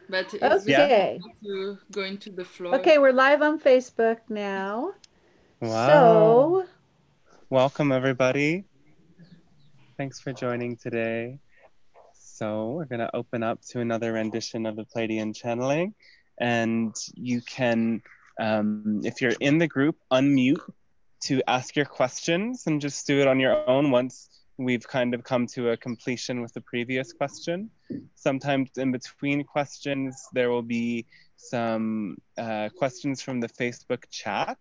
but it's Yeah. Okay. to go into the floor. Okay, we're live on Facebook now. Wow. So, Welcome, everybody. Thanks for joining today. So we're going to open up to another rendition of the Pleiadian channeling. And you can, if you're in the group, unmute to ask your questions and just do it on your own once we've kind of come to a completion with the previous question. Sometimes in between questions, there will be some questions from the Facebook chat.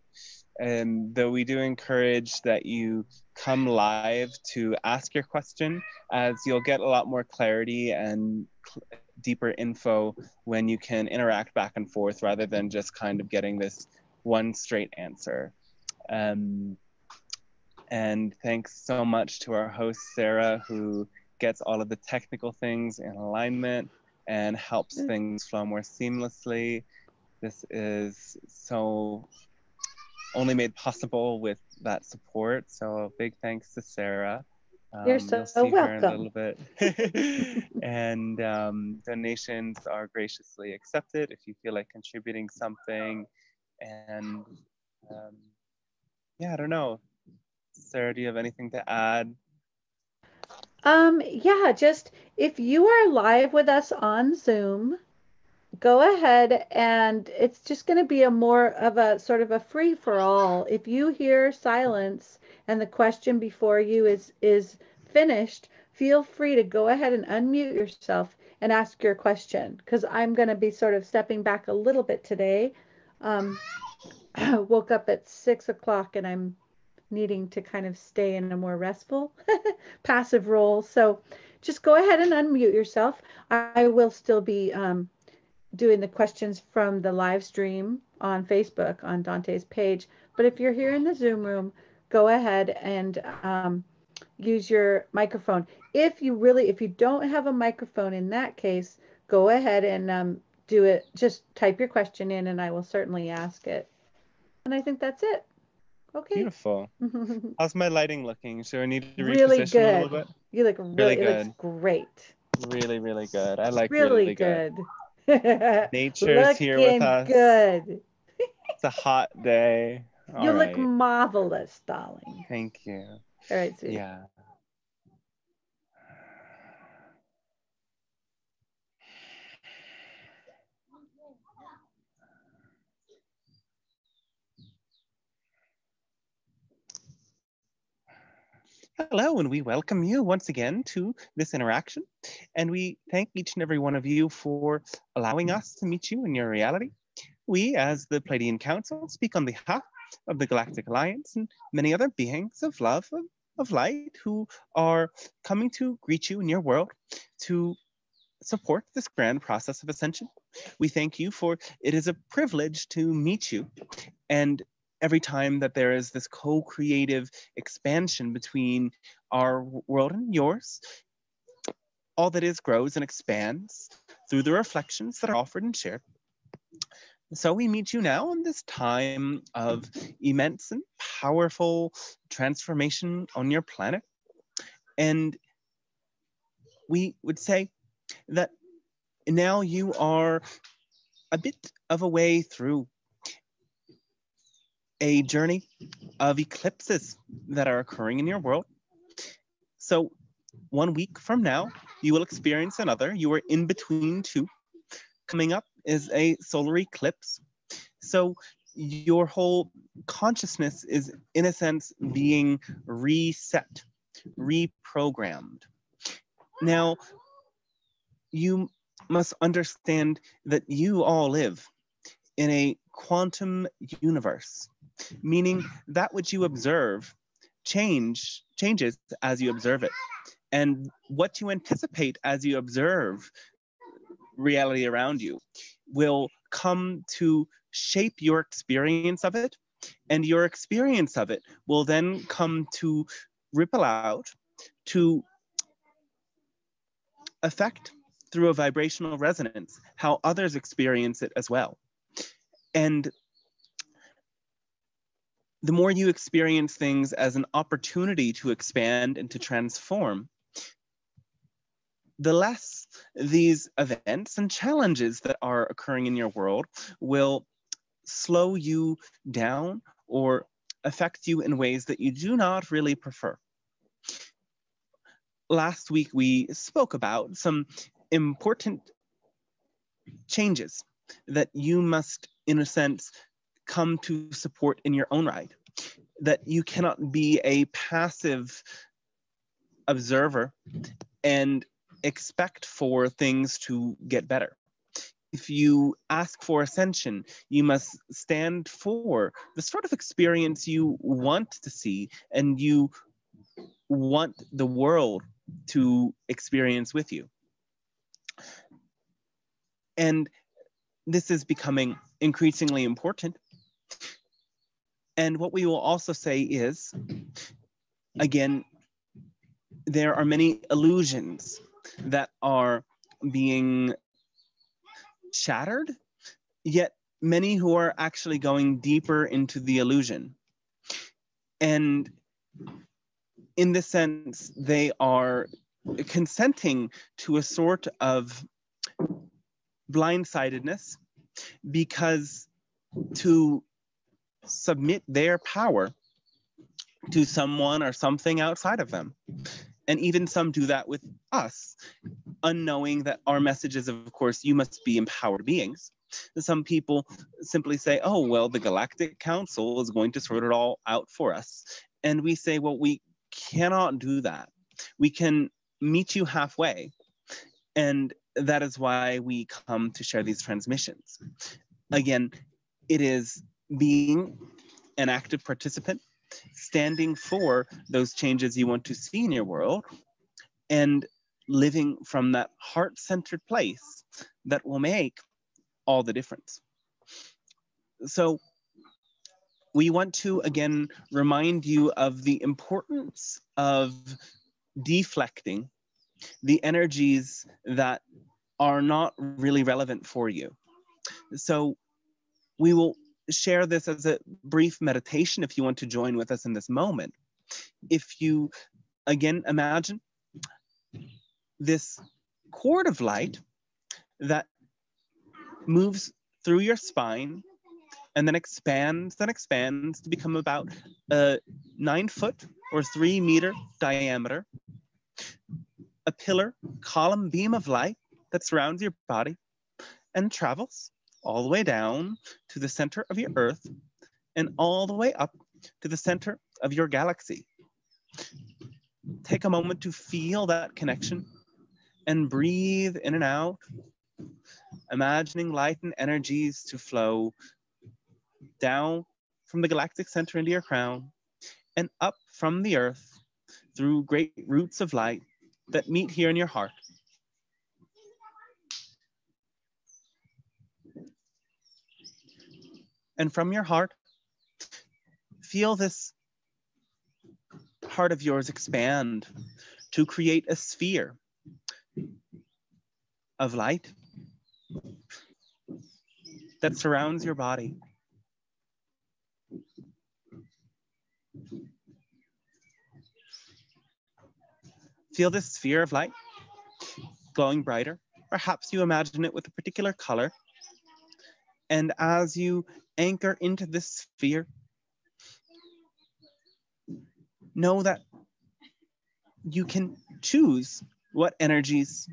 And though we do encourage that you come live to ask your question, as you'll get a lot more clarity and deeper info when you can interact back and forth rather than just kind of getting this one straight answer. And thanks so much to our host, Sarah, who gets all of the technical things in alignment and helps things flow more seamlessly. This is so only made possible with that support. So a big thanks to Sarah. you're so You'll see her in a welcome. little bit. And donations are graciously accepted if you feel like contributing something. And yeah, I don't know. Sarah, do you have anything to add? Yeah, just if you are live with us on Zoom, go ahead and it's just going to be a more of a sort of a free for all. If you hear silence and the question before you is finished, feel free to go ahead and unmute yourself and ask your question because I'm going to be sort of stepping back a little bit today. Woke up at 6 o'clock and I'm needing to kind of stay in a more restful passive role. So just go ahead and unmute yourself. I will still be doing the questions from the live stream on Facebook on Dante's page. But if you're here in the Zoom room, go ahead and use your microphone. If you don't have a microphone in that case, go ahead and do it. Just type your question in and I will certainly ask it. And I think that's it. Okay. Beautiful. How's my lighting looking? Do I need to Really reposition a little good. bit? You look Really really, it looks good. great. Really, really good. I like Really really good. good. Nature's here with Looking us. good. It's a hot day. You All look right. marvelous, darling. Thank you. All right, sweetie. Yeah. Hello, and we welcome you once again to this interaction. And we thank each and every one of you for allowing us to meet you in your reality. We, as the Pleiadian Council, speak on behalf of the Galactic Alliance and many other beings of love, of light, who are coming to greet you in your world to support this grand process of ascension. We thank you for it is a privilege to meet you. And every time that there is this co-creative expansion between our world and yours, all that is grows and expands through the reflections that are offered and shared. So we meet you now in this time of immense and powerful transformation on your planet. And we would say that now you are a bit of a way through a journey of eclipses that are occurring in your world. So 1 week from now, you will experience another. You are in between two. Coming up is a solar eclipse. So your whole consciousness is, in a sense, being reset, reprogrammed. Now, you must understand that you all live in a quantum universe, meaning that which you observe changes as you observe it. And what you anticipate as you observe reality around you will come to shape your experience of it, and your experience of it will then come to ripple out to affect through a vibrational resonance how others experience it as well. And the more you experience things as an opportunity to expand and to transform, the less these events and challenges that are occurring in your world will slow you down or affect you in ways that you do not really prefer. Last week, we spoke about some important changes that you must, in a sense, come to support in your own right. That you cannot be a passive observer and expect for things to get better. If you ask for ascension, you must stand for the sort of experience you want to see and you want the world to experience with you. And this is becoming increasingly important. And what we will also say is, again, there are many illusions that are being shattered, yet many who are actually going deeper into the illusion. And in this sense, they are consenting to a sort of blindsidedness, because to submit their power to someone or something outside of them. And even some do that with us, unknowing that our message is, of course, you must be empowered beings. Some people simply say, oh, well, the Galactic Council is going to sort it all out for us. And we say, well, we cannot do that. We can meet you halfway. And that is why we come to share these transmissions. Again, it is being an active participant, standing for those changes you want to see in your world, and living from that heart-centered place that will make all the difference. So we want to, again, remind you of the importance of deflecting the energies that are not really relevant for you. So we will share this as a brief meditation if you want to join with us in this moment. If you, again, imagine this cord of light that moves through your spine and then expands to become about a 9-foot or 3-meter diameter, a pillar, column, beam of light that surrounds your body and travels all the way down to the center of your Earth and all the way up to the center of your galaxy. Take a moment to feel that connection and breathe in and out, imagining light and energies to flow down from the galactic center into your crown and up from the Earth through great roots of light that meet here in your heart. And from your heart, feel this heart of yours expand to create a sphere of light that surrounds your body. Feel this sphere of light glowing brighter. Perhaps you imagine it with a particular color. And as you anchor into this sphere, know that you can choose what energies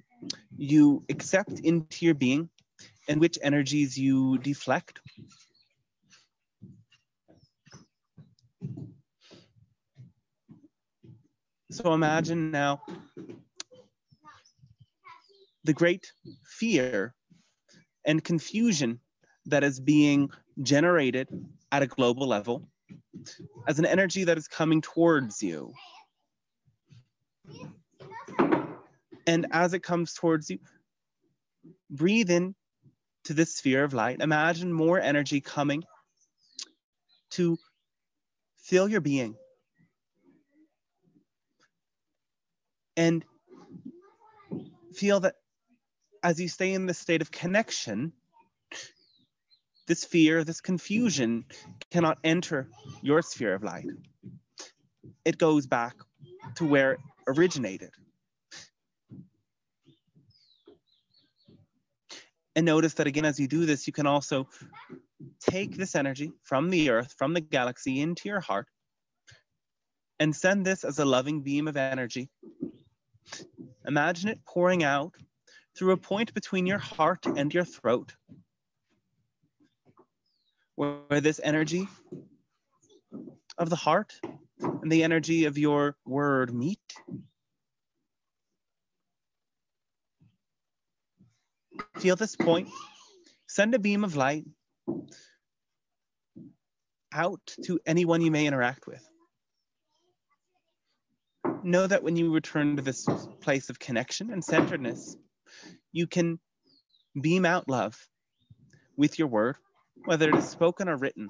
you accept into your being and which energies you deflect. So imagine now the great fear and confusion that is being generated at a global level as an energy that is coming towards you. And as it comes towards you, breathe in to this sphere of light. Imagine more energy coming to fill your being. And feel that as you stay in this state of connection, this fear, this confusion cannot enter your sphere of light. It goes back to where it originated. And notice that again, as you do this, you can also take this energy from the earth, from the galaxy into your heart, and send this as a loving beam of energy. Imagine it pouring out through a point between your heart and your throat, where this energy of the heart and the energy of your word meet. Feel this point. Send a beam of light out to anyone you may interact with. Know that when you return to this place of connection and centeredness, you can beam out love with your word, whether it is spoken or written,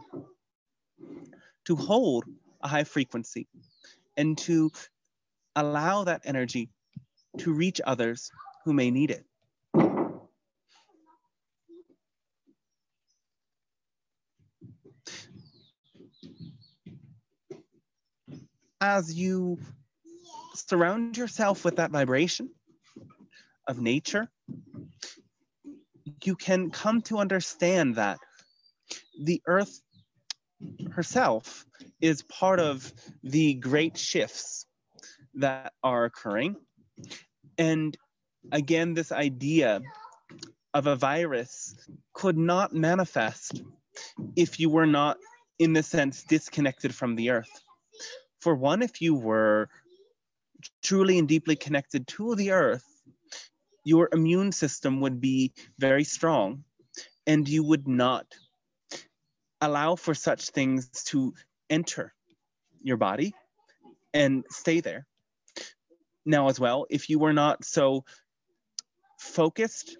to hold a high frequency and to allow that energy to reach others who may need it. As you surround yourself with that vibration of nature, you can come to understand that the earth herself is part of the great shifts that are occurring. And again, this idea of a virus could not manifest if you were not, in the sense, disconnected from the earth. For one, if you were truly and deeply connected to the earth, your immune system would be very strong, and you would not allow for such things to enter your body and stay there. Now, as well, if you were not so focused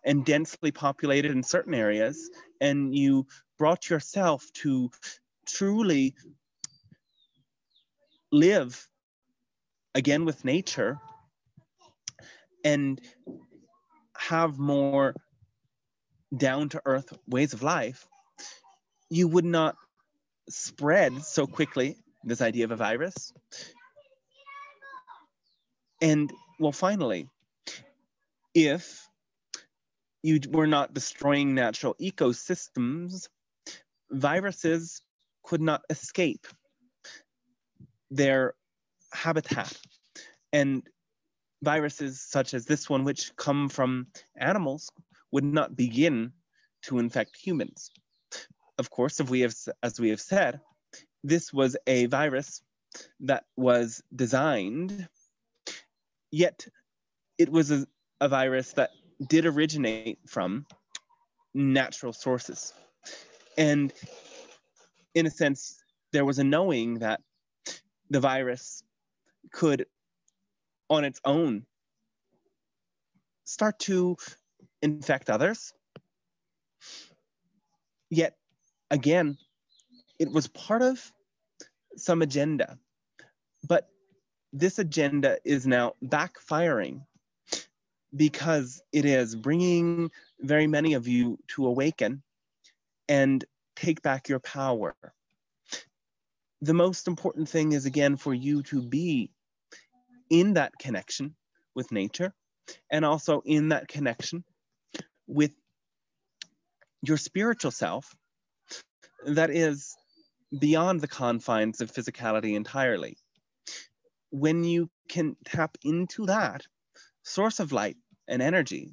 and densely populated in certain areas, and you brought yourself to truly live again with nature and have more down-to-earth ways of life, you would not spread so quickly this idea of a virus. And, well, finally, if you were not destroying natural ecosystems, viruses could not escape their habitat. And viruses such as this one, which come from animals, would not begin to infect humans. Of course, as we have said, this was a virus that was designed, yet it was a virus that did originate from natural sources. And in a sense, there was a knowing that the virus could, on its own, start to infect others. Yet, again, it was part of some agenda. But this agenda is now backfiring because it is bringing very many of you to awaken and take back your power. The most important thing is, again, for you to be in that connection with nature, and also in that connection with your spiritual self that is beyond the confines of physicality entirely. When you can tap into that source of light and energy,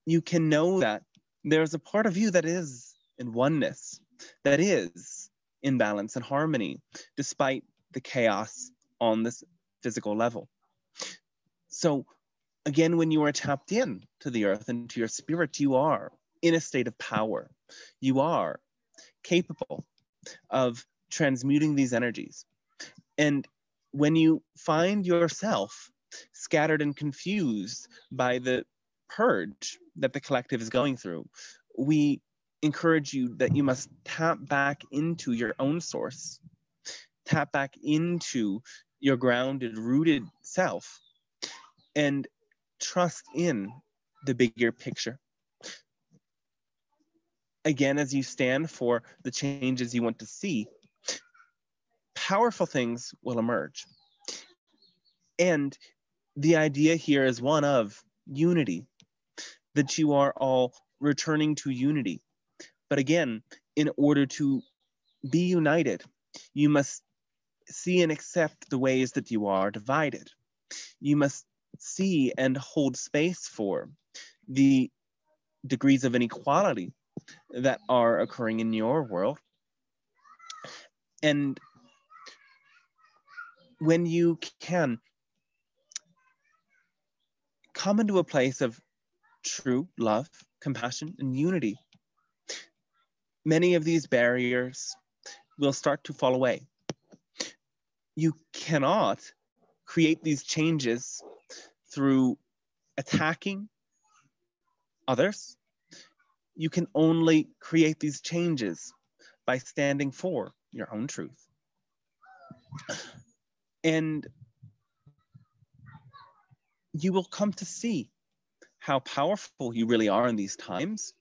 you can know that there's a part of you that is in oneness, that is in balance and harmony, despite the chaos on this physical level. So again, when you are tapped in to the earth and to your spirit, you are in a state of power. You are capable of transmuting these energies. And when you find yourself scattered and confused by the purge that the collective is going through, we encourage you that you must tap back into your own source, tap back into your grounded, rooted self, and trust in the bigger picture. Again, as you stand for the changes you want to see, powerful things will emerge. And the idea here is one of unity, that you are all returning to unity. But again, in order to be united, you must see and accept the ways that you are divided. You must see and hold space for the degrees of inequality that are occurring in your world. And when you can come into a place of true love, compassion, and unity, many of these barriers will start to fall away. You cannot create these changes through attacking others. You can only create these changes by standing for your own truth. And you will come to see how powerful you really are in these times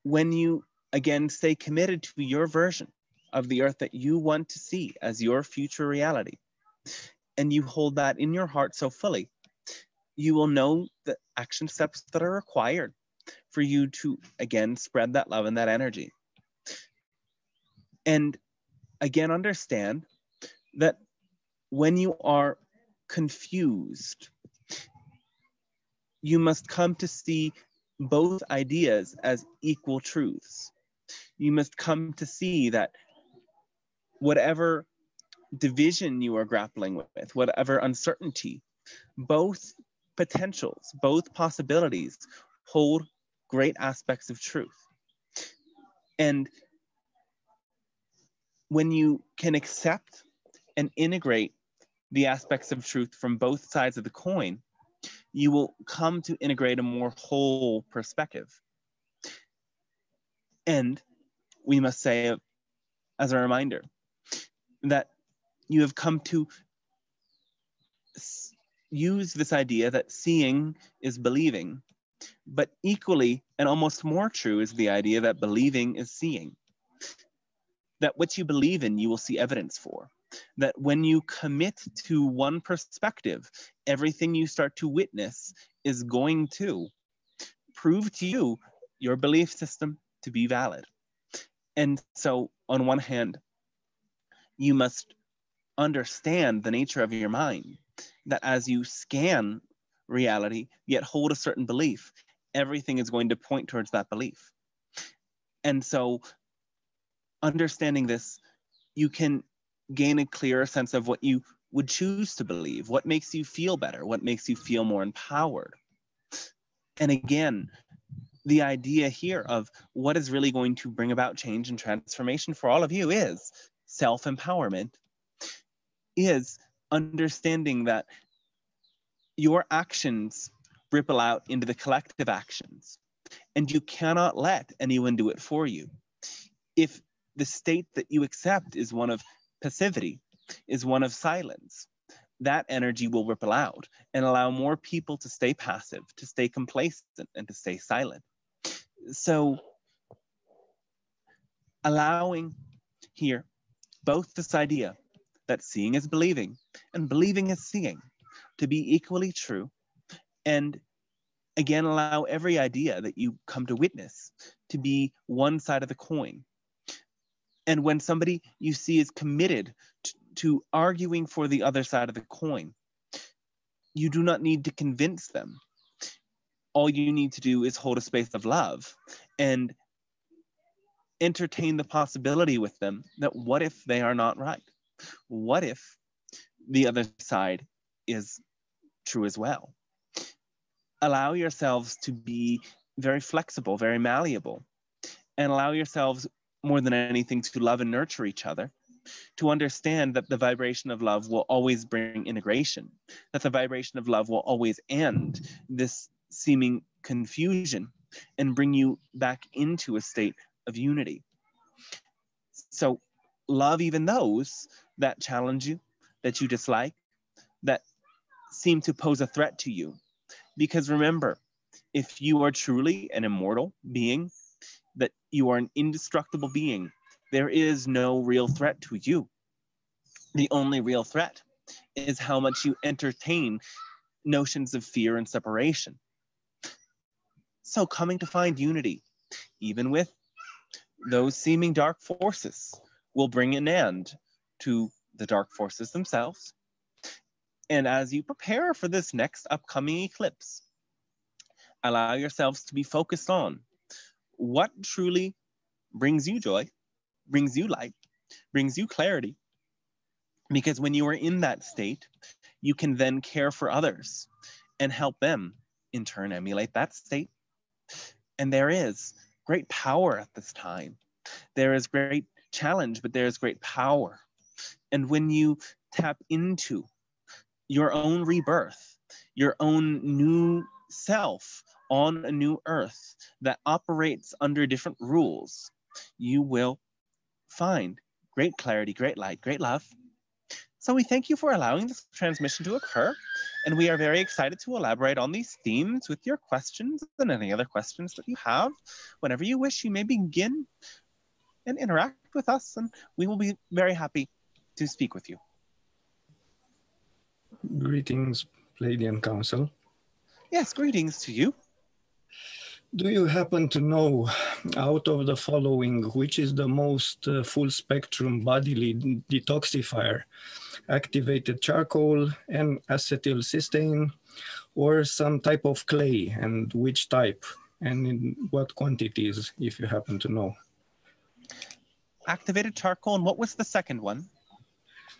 when you, again, stay committed to your version of the earth that you want to see as your future reality. And you hold that in your heart so fully, you will know the action steps that are required for you to, again, spread that love and that energy. And again, understand that when you are confused, you must come to see both ideas as equal truths. You must come to see that whatever division you are grappling with, whatever uncertainty, both potentials, both possibilities hold great aspects of truth. And when you can accept and integrate the aspects of truth from both sides of the coin, you will come to integrate a more whole perspective. And we must say, as a reminder, that you have come to use this idea that seeing is believing, but equally and almost more true is the idea that believing is seeing. That what you believe in, you will see evidence for. That when you commit to one perspective, everything you start to witness is going to prove to you your belief system to be valid. And so, on one hand, you must understand the nature of your mind, that as you scan reality, yet hold a certain belief, everything is going to point towards that belief. And so, understanding this, you can gain a clearer sense of what you would choose to believe, what makes you feel better, what makes you feel more empowered. And again, the idea here of what is really going to bring about change and transformation for all of you is self-empowerment, is understanding that your actions ripple out into the collective actions, and you cannot let anyone do it for you. If the state that you accept is one of passivity, is one of silence, that energy will ripple out and allow more people to stay passive, to stay complacent, and to stay silent. So allowing here both this idea that seeing is believing and believing is seeing to be equally true, and again, allow every idea that you come to witness to be one side of the coin. And when somebody you see is committed to arguing for the other side of the coin, you do not need to convince them. All you need to do is hold a space of love and entertain the possibility with them that what if they are not right? What if the other side is true as well? Allow yourselves to be very flexible, very malleable, and allow yourselves more than anything to love and nurture each other, to understand that the vibration of love will always bring integration, that the vibration of love will always end this seeming confusion and bring you back into a state of unity. So love even those that challenge you, that you dislike, that seem to pose a threat to you. Because remember, if you are truly an immortal being, that you are an indestructible being, there is no real threat to you. The only real threat is how much you entertain notions of fear and separation. So coming to find unity, even with those seeming dark forces, will bring an end to the dark forces themselves. And as you prepare for this next upcoming eclipse, allow yourselves to be focused on what truly brings you joy, brings you light, brings you clarity. Because when you are in that state, you can then care for others and help them in turn emulate that state. And there is great power at this time. There is great challenge, but there is great power. And when you tap into your own rebirth, your own new self on a new earth that operates under different rules, you will find great clarity, great light, great love. So we thank you for allowing this transmission to occur, and we are very excited to elaborate on these themes with your questions and any other questions that you have. Whenever you wish, you may begin and interact with us, and we will be very happy to speak with you. Greetings, Pleiadian Council. Yes, greetings to you. Do you happen to know, out of the following, which is the most full spectrum bodily detoxifier? Activated charcoal and acetylcysteine, or some type of clay, and which type and in what quantities, if you happen to know? Activated charcoal, and what was the second one?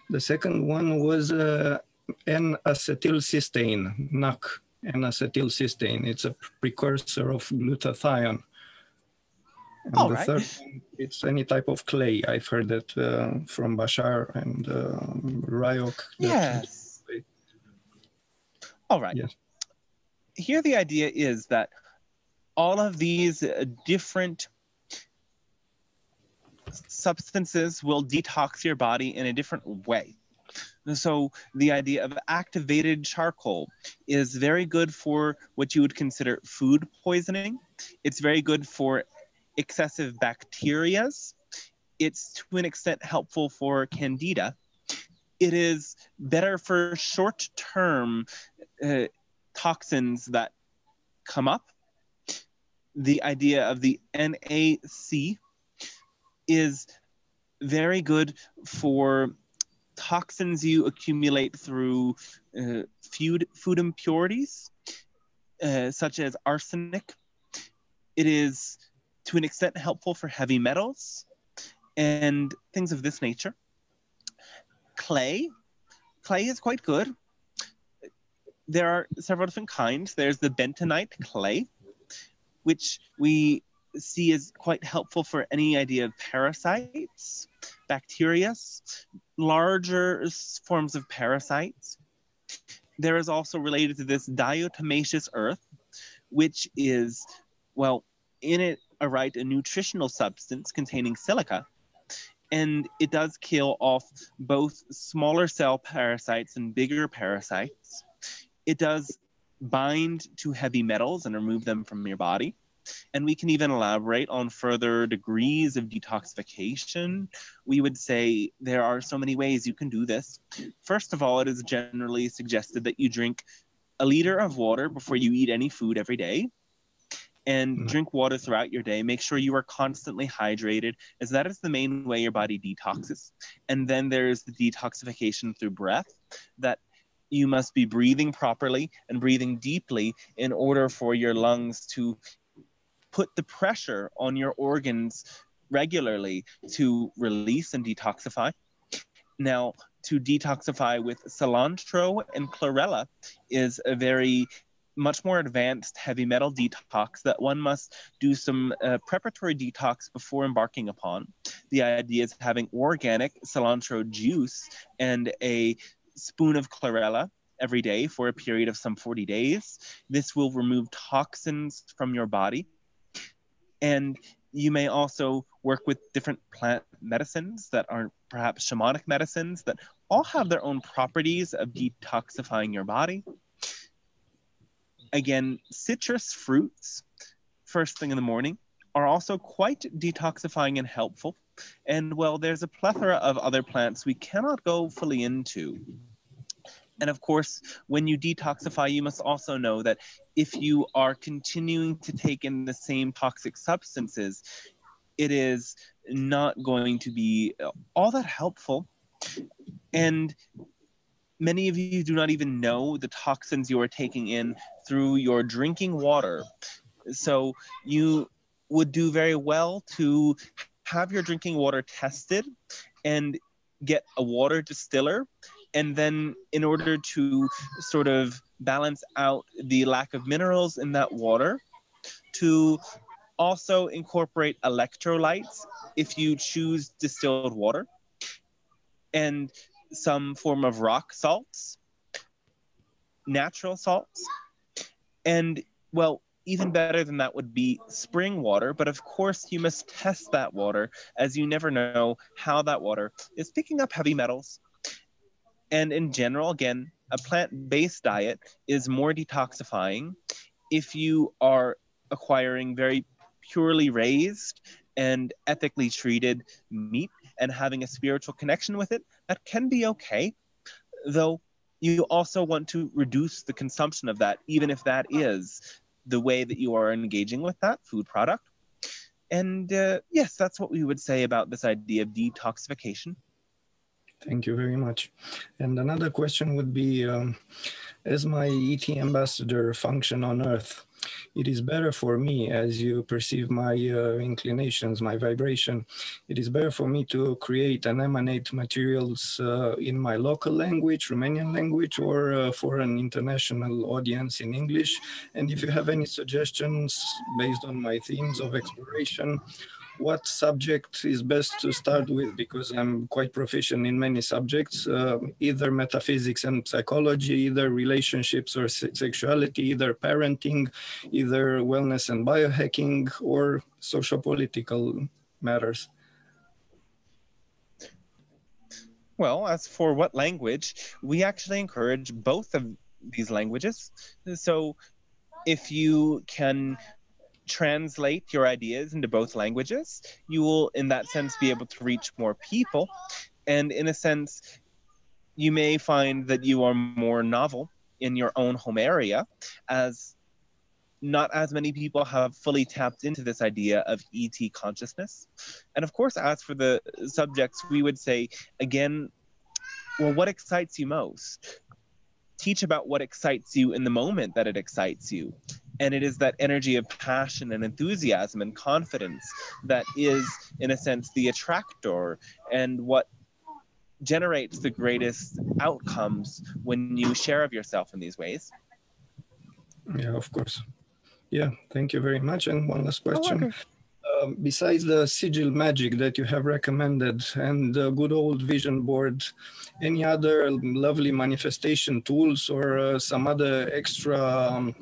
The second one was N-acetylcysteine, NAC, N-acetylcysteine. It's a precursor of glutathione. And All the right. third one, it's any type of clay. I've heard that from Bashar and Ryok. Yes. All right. Yes. Here the idea is that all of these different substances will detox your body in a different way. So the idea of activated charcoal is very good for what you would consider food poisoning. It's very good for excessive bacterias. It's to an extent helpful for candida. It is better for short-term toxins that come up. The idea of the NAC is very good for toxins you accumulate through food impurities, such as arsenic. It is to an extent helpful for heavy metals and things of this nature. Clay is quite good. There are several different kinds. There's the bentonite clay, which we see as quite helpful for any idea of parasites, bacteria, larger forms of parasites. There is also related to this diatomaceous earth, which is, well, in it a nutritional substance containing silica, and it does kill off both smaller cell parasites and bigger parasites. It does bind to heavy metals and remove them from your body. And we can even elaborate on further degrees of detoxification. We would say there are so many ways you can do this. First of all, it is generally suggested that you drink a liter of water before you eat any food every day, and drink water throughout your day. Make sure you are constantly hydrated, as that is the main way your body detoxes. And then there's the detoxification through breath, that you must be breathing properly and breathing deeply in order for your lungs to put the pressure on your organs regularly to release and detoxify. Now, to detoxify with cilantro and chlorella is a very much more advanced heavy metal detox that one must do some preparatory detox before embarking upon. The idea is having organic cilantro juice and a spoon of chlorella every day for a period of some 40 days. This will remove toxins from your body. And you may also work with different plant medicines that are perhaps shamanic medicines that all have their own properties of detoxifying your body. Again, citrus fruits, first thing in the morning, are also quite detoxifying and helpful. And well, there's a plethora of other plants we cannot go fully into. And of course, when you detoxify, you must also know that if you are continuing to take in the same toxic substances, it is not going to be all that helpful. And many of you do not even know the toxins you are taking in through your drinking water. So you would do very well to have your drinking water tested and get a water distiller. And then in order to sort of balance out the lack of minerals in that water, to also incorporate electrolytes if you choose distilled water, and some form of rock salts, natural salts, and well, even better than that would be spring water. But of course, you must test that water, as you never know how that water is picking up heavy metals. And in general, again, a plant-based diet is more detoxifying. If you are acquiring very purely raised and ethically treated meat and having a spiritual connection with it, that can be okay. Though you also want to reduce the consumption of that, even if that is the way that you are engaging with that food product. And yes, that's what we would say about this idea of detoxification. Thank you very much. And another question would be, as my ET ambassador function on Earth, it is better for me, as you perceive my inclinations, my vibration, it is better for me to create and emanate materials in my local language, Romanian language, or for an international audience in English. And if you have any suggestions based on my themes of exploration, what subject is best to start with? Because I'm quite proficient in many subjects, either metaphysics and psychology, either relationships or sexuality, either parenting, either wellness and biohacking, or socio-political matters. Well, as for what language, we actually encourage both of these languages. So if you can translate your ideas into both languages, you will, in that sense, be able to reach more people. And in a sense, you may find that you are more novel in your own home area, as not as many people have fully tapped into this idea of ET consciousness. And of course, as for the subjects, we would say, again, well, what excites you most? Teach about what excites you in the moment that it excites you. And it is that energy of passion and enthusiasm and confidence that is, in a sense, the attractor and what generates the greatest outcomes when you share of yourself in these ways. Yeah, of course. Yeah, thank you very much. And one last question. Besides the sigil magic that you have recommended and the good old vision board, any other lovely manifestation tools or some other extra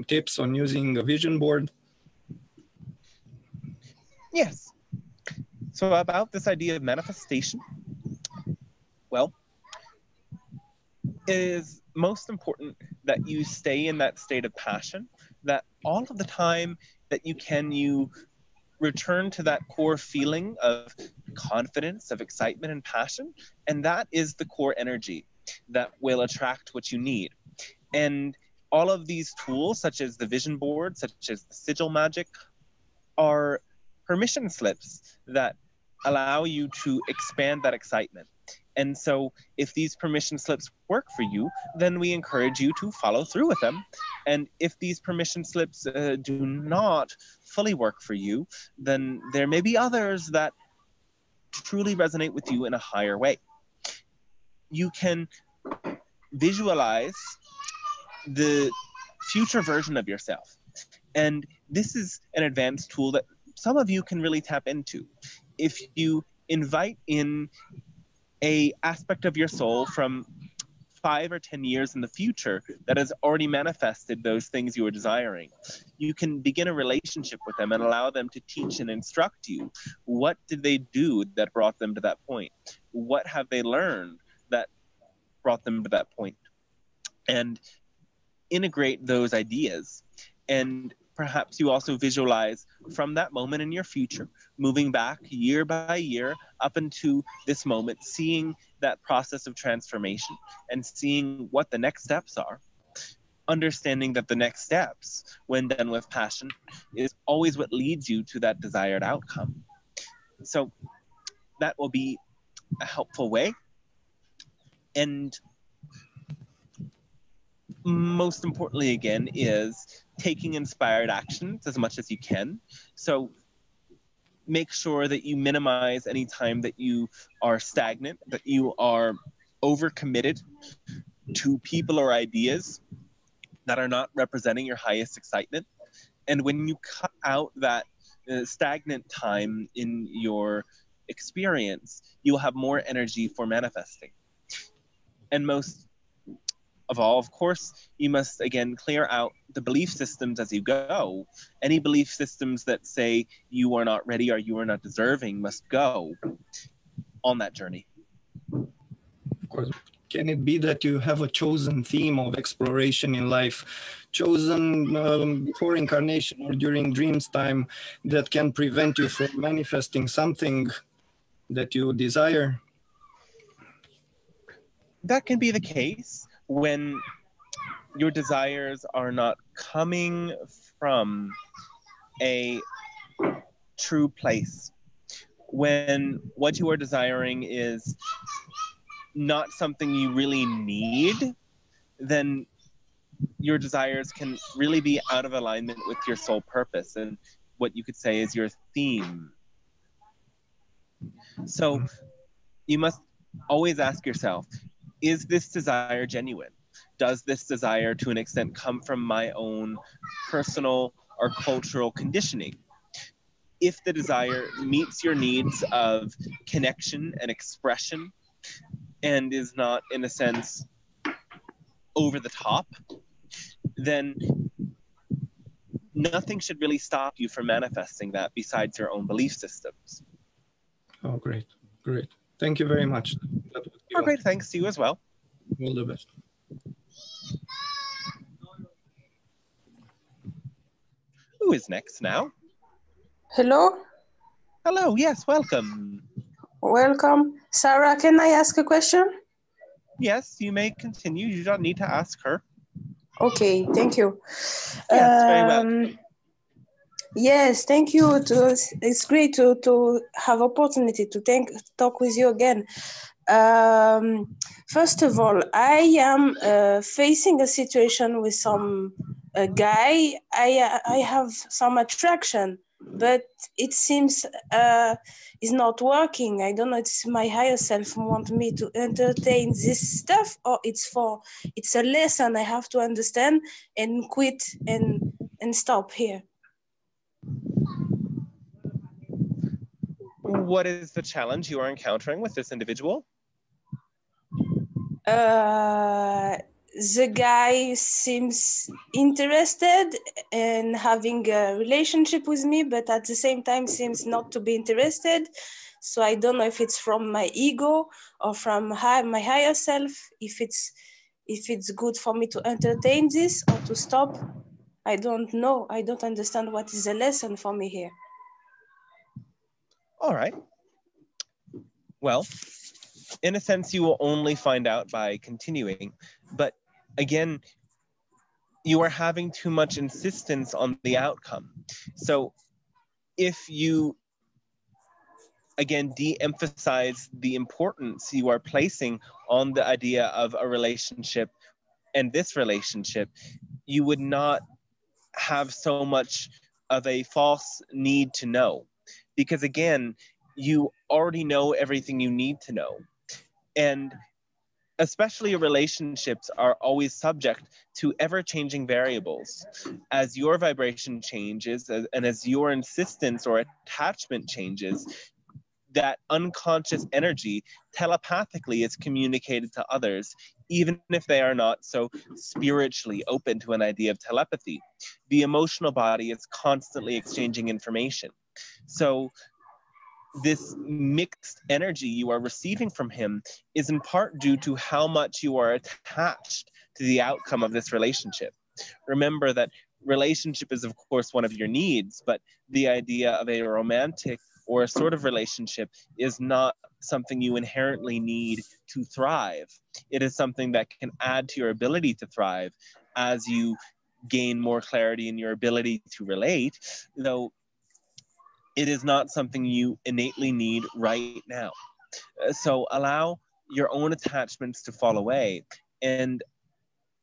tips on using a vision board? Yes. So about this idea of manifestation, well, it is most important that you stay in that state of passion, that all of the time that you can, you return to that core feeling of confidence, of excitement and passion, and that is the core energy that will attract what you need. And all of these tools, such as the vision board, such as the sigil magic, are permission slips that allow you to expand that excitement. And so if these permission slips work for you, then we encourage you to follow through with them. And if these permission slips do not fully work for you, then there may be others that truly resonate with you in a higher way. You can visualize the future version of yourself. And this is an advanced tool that some of you can really tap into. If you invite in a aspect of your soul from 5 or 10 years in the future that has already manifested those things you were desiring, you can begin a relationship with them and allow them to teach and instruct you. What did they do that brought them to that point? What have they learned that brought them to that point? And integrate those ideas. And perhaps you also visualize from that moment in your future, moving back year by year up into this moment, seeing that process of transformation and seeing what the next steps are. Understanding that the next steps, when done with passion, is always what leads you to that desired outcome. So that will be a helpful way. And most importantly, again, is taking inspired actions as much as you can. So make sure that you minimize any time that you are stagnant, that you are overcommitted to people or ideas that are not representing your highest excitement. And when you cut out that stagnant time in your experience, you'll have more energy for manifesting. And most of all, of course, you must again clear out the belief systems as you go. Any belief systems that say you are not ready or you are not deserving must go on that journey. Of course. Can it be that you have a chosen theme of exploration in life, chosen before incarnation or during dreams time, that can prevent you from manifesting something that you desire? That can be the case when your desires are not coming from a true place. When what you are desiring is not something you really need, then your desires can really be out of alignment with your soul purpose and what you could say is your theme. So you must always ask yourself, is this desire genuine? Does this desire to an extent come from my own personal or cultural conditioning? If the desire meets your needs of connection and expression and is not, in a sense, over the top, then nothing should really stop you from manifesting that besides your own belief systems. Oh, great, great. Thank you very much. That would be all. Great, thanks to you as well. All the best. Who is next now? Hello, Hello, yes, welcome. welcome. Sarah, can I ask a question? Yes, you may continue. You don't need to ask her. Okay, thank you. Yes, very well. Yes, thank you. It's great to have opportunity to talk with you again. First of all, I am facing a situation with some guy. I have some attraction, but it seems is not working. I don't know. It's my higher self want me to entertain this stuff, or it's a lesson I have to understand and quit and stop here. What is the challenge you are encountering with this individual? The guy seems interested in having a relationship with me, but at the same time seems not to be interested. So I don't know if it's from my ego or from my higher self, if it's good for me to entertain this or to stop. I don't know. I don't understand what is the lesson for me here. All right. Well, in a sense, you will only find out by continuing. But again, you are having too much insistence on the outcome. So if you, again, de-emphasize the importance you are placing on the idea of a relationship and this relationship, you would not have so much of a false need to know. Because again, you already know everything you need to know. And especially relationships are always subject to ever-changing variables. As your vibration changes and as your insistence or attachment changes, that unconscious energy telepathically is communicated to others, even if they are not so spiritually open to an idea of telepathy. The emotional body is constantly exchanging information. So this mixed energy you are receiving from him is in part due to how much you are attached to the outcome of this relationship. Remember that relationship is, of course, one of your needs, but the idea of a romantic or a sort of relationship is not something you inherently need to thrive. It is something that can add to your ability to thrive as you gain more clarity in your ability to relate, though it is not something you innately need right now. So allow your own attachments to fall away and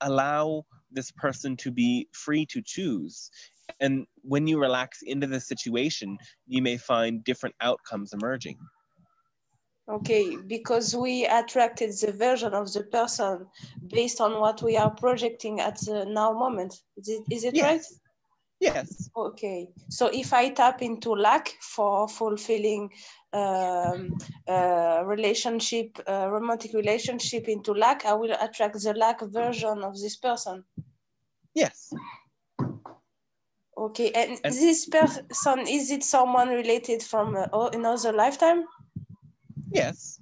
allow this person to be free to choose. And when you relax into the situation, you may find different outcomes emerging. Okay, because we attracted the version of the person based on what we are projecting at the now moment. Is it Yes. right? Yes. Okay, so if I tap into lack for fulfilling relationship, romantic relationship into lack, I will attract the lack version of this person. Yes. Okay, and this person, is it someone related from another lifetime? Yes.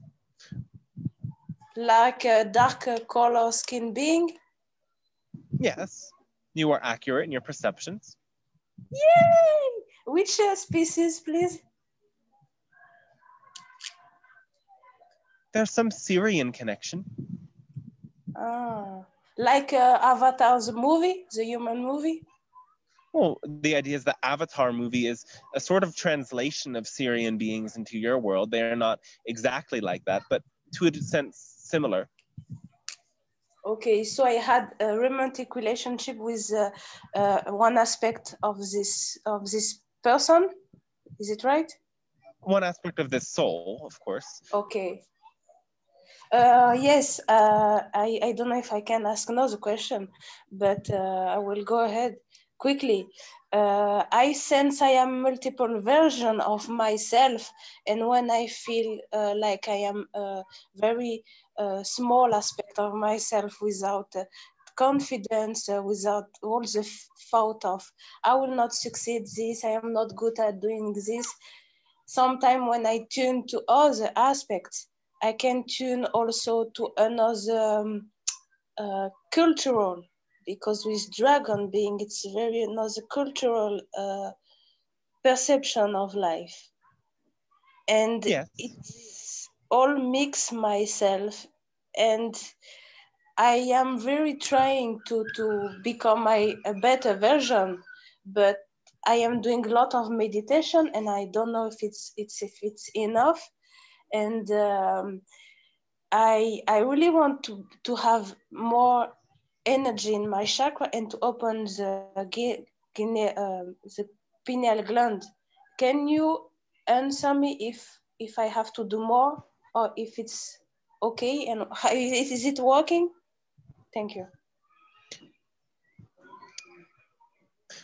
Like a darker color skin being? Yes. You are accurate in your perceptions. Yay! Which species, please? There's some Syrian connection. Ah, like Avatar, the movie, the human movie? Well, the idea is the Avatar movie is a sort of translation of Syrian beings into your world. They are not exactly like that, but to a sense similar. Okay, so I had a romantic relationship with one aspect of this person. Is it right? One aspect of this soul, of course. Okay. Yes, I don't know if I can ask another question, but I will go ahead quickly. I sense I am multiple version of myself, and when I feel like I am a very small aspect of myself without confidence, without all the thought of I will not succeed this, I am not good at doing this. Sometimes when I tune to other aspects, I can tune also to another cultural, because with dragon being, it's very another cultural perception of life. And yes. It's all mix myself, and I am very trying to become a better version, but I am doing a lot of meditation, and I don't know if it's enough. And I really want to have more energy in my chakra and to open the pineal gland. Can you answer me if I have to do more, or if it's okay, and is it working? Thank you.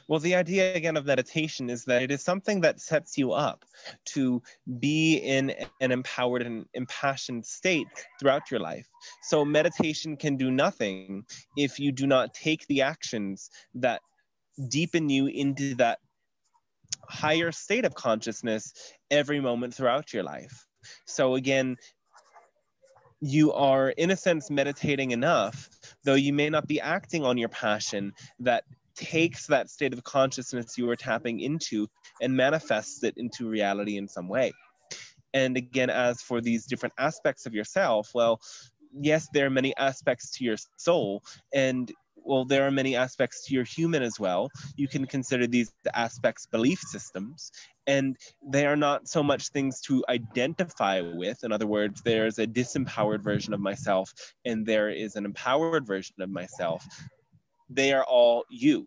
Well, the idea again of meditation is that it is something that sets you up to be in an empowered and impassioned state throughout your life. So meditation can do nothing if you do not take the actions that deepen you into that higher state of consciousness every moment throughout your life. So again, you are in a sense meditating enough, though you may not be acting on your passion, that takes that state of consciousness you are tapping into and manifests it into reality in some way. And again, as for these different aspects of yourself, well, yes, there are many aspects to your soul, and well, there are many aspects to your human as well. You can consider these aspects belief systems, and they are not so much things to identify with. In other words, there's a disempowered version of myself, and there is an empowered version of myself. They are all you.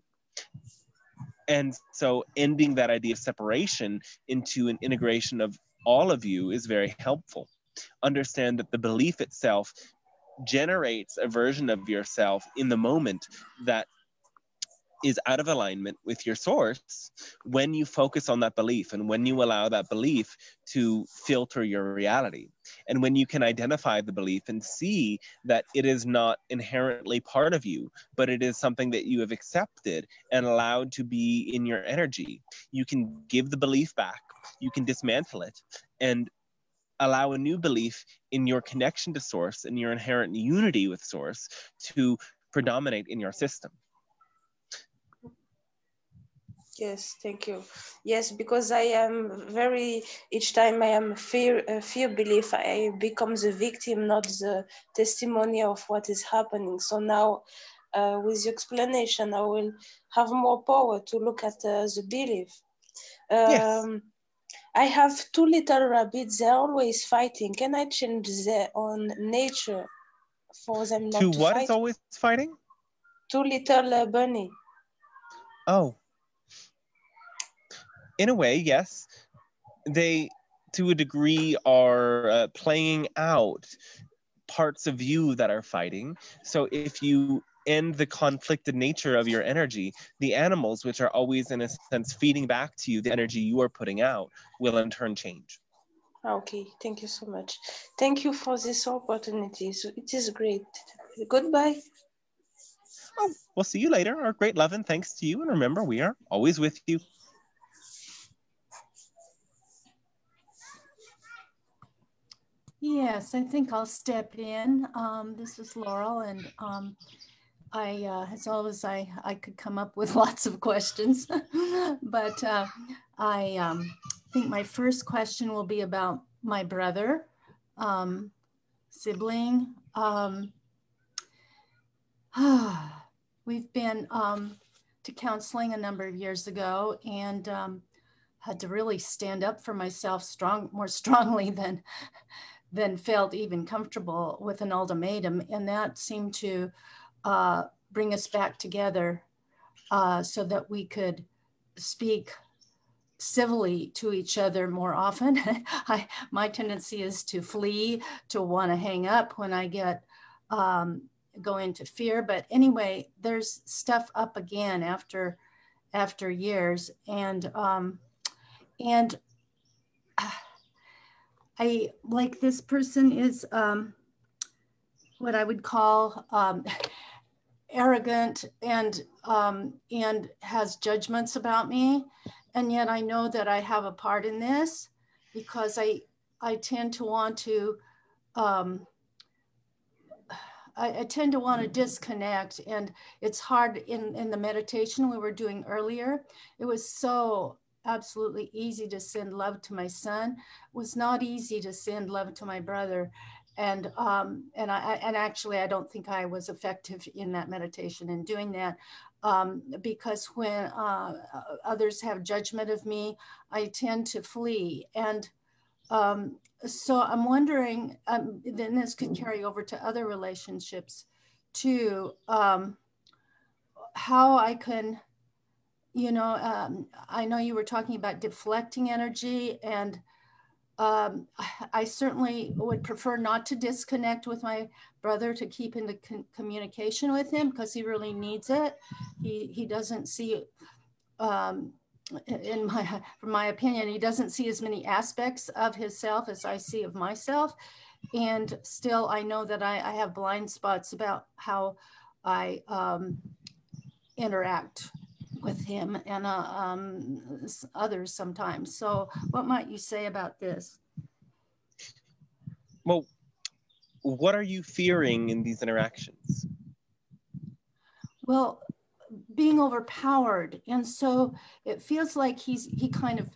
And so ending that idea of separation into an integration of all of you is very helpful. Understand that the belief itself generates a version of yourself in the moment that is out of alignment with your source when you focus on that belief and when you allow that belief to filter your reality. And when you can identify the belief and see that it is not inherently part of you, but it is something that you have accepted and allowed to be in your energy, you can give the belief back, you can dismantle it, and allow a new belief in your connection to source and your inherent unity with source to predominate in your system. Yes, thank you. Yes, because I am very, each time I am fear belief, I become the victim, not the testimony of what is happening. So now, with the explanation, I will have more power to look at the belief. Yes. I have two little rabbits, they're always fighting. Can I change their own nature for them not To to what fight? is always fighting? Two little bunny. Oh. In a way, yes. They, to a degree, are playing out parts of you that are fighting. So if you end the conflicted nature of your energy, the animals, which are always in a sense feeding back to you the energy you are putting out, will in turn change. Okay, thank you so much. Thank you for this opportunity. So it is great. Goodbye. Oh, we'll see you later. Our great love and thanks to you. And remember, we are always with you. Yes, I think I'll step in. This is Laurel, and as always, I could come up with lots of questions, but I think my first question will be about my brother, sibling. We've been to counseling a number of years ago, and had to really stand up for myself more strongly than felt even comfortable with an ultimatum. And that seemed to bring us back together so that we could speak civilly to each other more often. My tendency is to flee, to want to hang up when I get go into fear. But anyway, there's stuff up again after years, and I, like, this person is what I would call arrogant and has judgments about me. And yet I know that I have a part in this, because I tend to want to, I tend to want to disconnect. And it's hard in the meditation we were doing earlier. It was so absolutely easy to send love to my son. It was not easy to send love to my brother. And actually, I don't think I was effective in that meditation in doing that, because when others have judgment of me, I tend to flee. And so I'm wondering, then this could carry over to other relationships too, how I can, I know you were talking about deflecting energy, and I certainly would prefer not to disconnect with my brother, to keep into communication with him, because he really needs it. He doesn't see, from my opinion, he doesn't see as many aspects of himself as I see of myself. And still, I know that I have blind spots about how I interact with him and others sometimes. So what might you say about this? Well, what are you fearing in these interactions? Well, being overpowered. And so it feels like he kind of,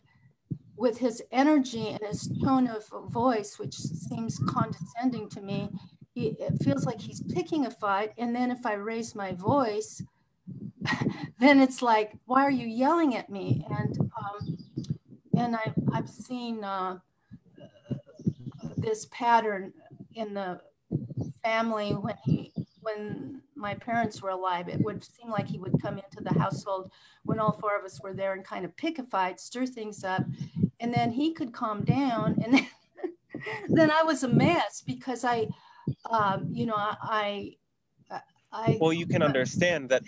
with his energy and his tone of voice, which seems condescending to me, it feels like he's picking a fight. And then if I raise my voice, then it's like, why are you yelling at me? And I've seen this pattern in the family when my parents were alive. It would seem like he would come into the household when all four of us were there and kind of pick a fight, stir things up, and then he could calm down, and then I was a mess, because well, you can understand that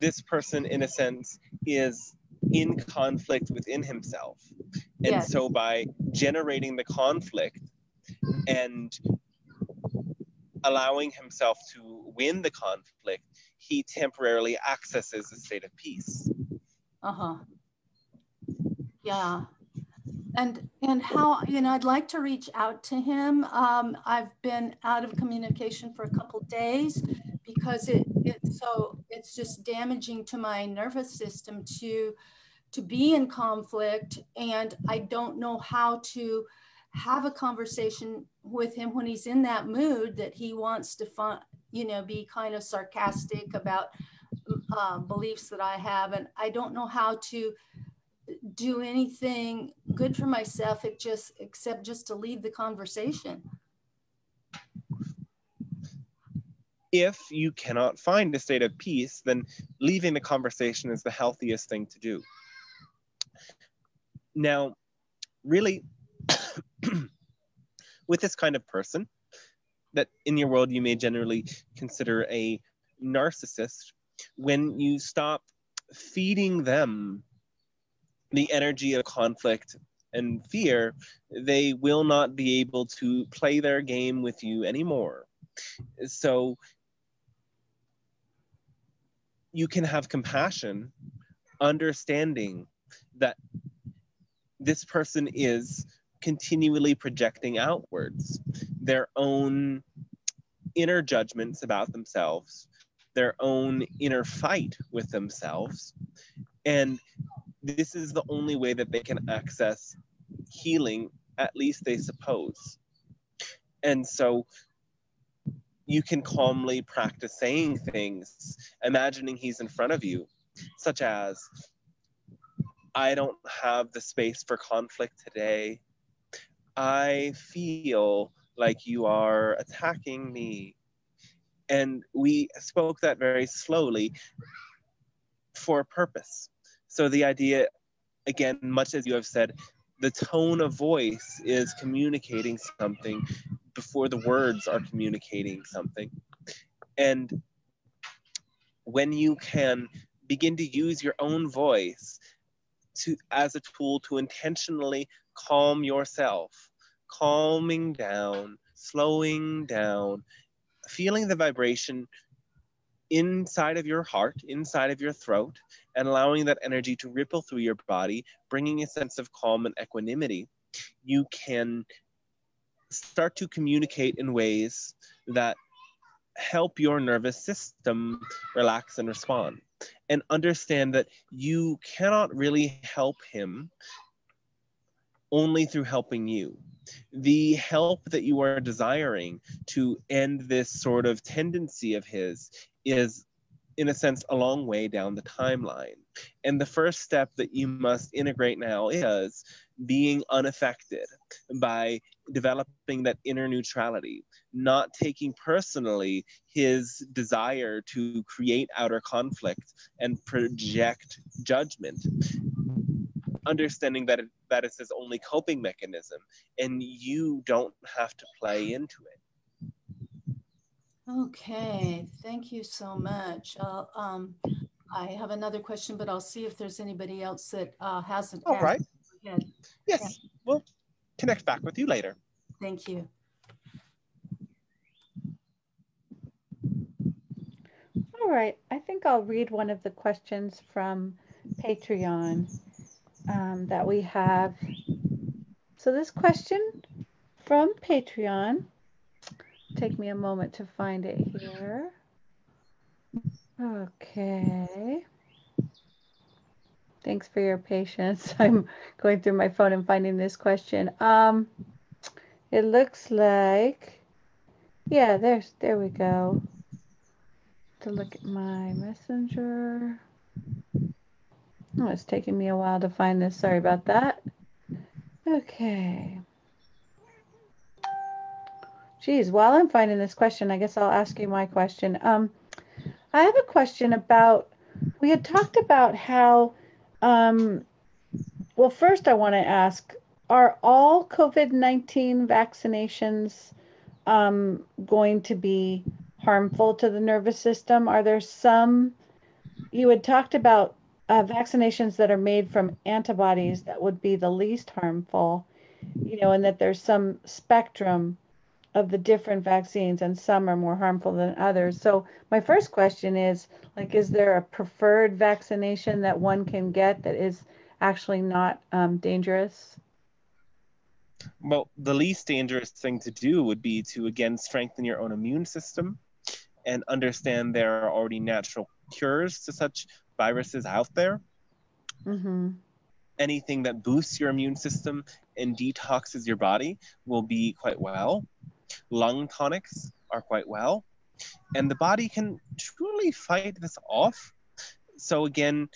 this person, in a sense, is in conflict within himself. And yes. So by generating the conflict and allowing himself to win the conflict, he temporarily accesses a state of peace. Yeah. And how, I'd like to reach out to him. I've been out of communication for a couple of days, because it's just damaging to my nervous system to to be in conflict, and I don't know how to have a conversation with him when he's in that mood that he wants to be kind of sarcastic about beliefs that I have, and I don't know how to do anything good for myself except just to leave the conversation. If you cannot find a state of peace, then leaving the conversation is the healthiest thing to do. Now, really, with this kind of person that in your world you may generally consider a narcissist, when you stop feeding them the energy of conflict and fear, they will not be able to play their game with you anymore. So you can have compassion, understanding that this person is continually projecting outwards their own inner judgments about themselves, their own inner fight with themselves. And this is the only way that they can access healing, at least they suppose. And so you can calmly practice saying things, imagining he's in front of you, such as, I don't have the space for conflict today. I feel like you are attacking me. And we spoke that very slowly for a purpose. So the idea, again, much as you have said, the tone of voice is communicating something before the words are communicating something. And when you can begin to use your own voice as a tool to intentionally calm yourself, calming down, slowing down, feeling the vibration inside of your heart, inside of your throat, and allowing that energy to ripple through your body, bringing a sense of calm and equanimity, you can start to communicate in ways that help your nervous system relax and respond. And understand that you cannot really help him only through helping you. The help that you are desiring to end this sort of tendency of his is, in a sense, a long way down the timeline. And the first step that you must integrate now is being unaffected by developing that inner neutrality, not taking personally his desire to create outer conflict and project judgment, understanding that that is his only coping mechanism, and you don't have to play into it. Okay, thank you so much. I have another question, but I'll see if there's anybody else that hasn't All asked. right. Go ahead. Yes, Yeah. we'll connect back with you later. Thank you. All right, I think I'll read one of the questions from Patreon that we have. So this question from Patreon, take me a moment to find it here. Okay. Thanks for your patience. I'm going through my phone and finding this question. It looks like, yeah, there we go. To look at my messenger. Oh, it's taking me a while to find this. Sorry about that. Okay. Geez, while I'm finding this question, I guess I'll ask you my question. I have a question about, we had talked about how, well, first I want to ask, are all COVID-19 vaccinations going to be harmful to the nervous system? Are there some, you had talked about vaccinations that are made from antibodies that would be the least harmful, you know, and that there's some spectrum of the different vaccines and some are more harmful than others. So my first question is, like, is there a preferred vaccination that one can get that is actually not dangerous? Well, the least dangerous thing to do would be to, again, strengthen your own immune system and understand there are already natural cures to such viruses out there. Mm-hmm. Anything that boosts your immune system and detoxes your body will be quite well. Lung tonics are quite well. And the body can truly fight this off. So again,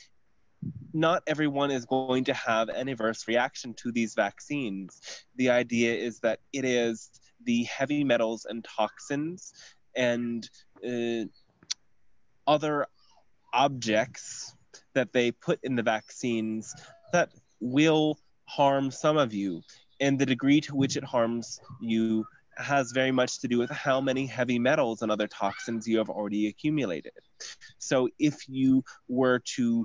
not everyone is going to have an adverse reaction to these vaccines. The idea is that it is the heavy metals and toxins and other objects that they put in the vaccines that will harm some of you. And the degree to which it harms you has very much to do with how many heavy metals and other toxins you have already accumulated. So if you were to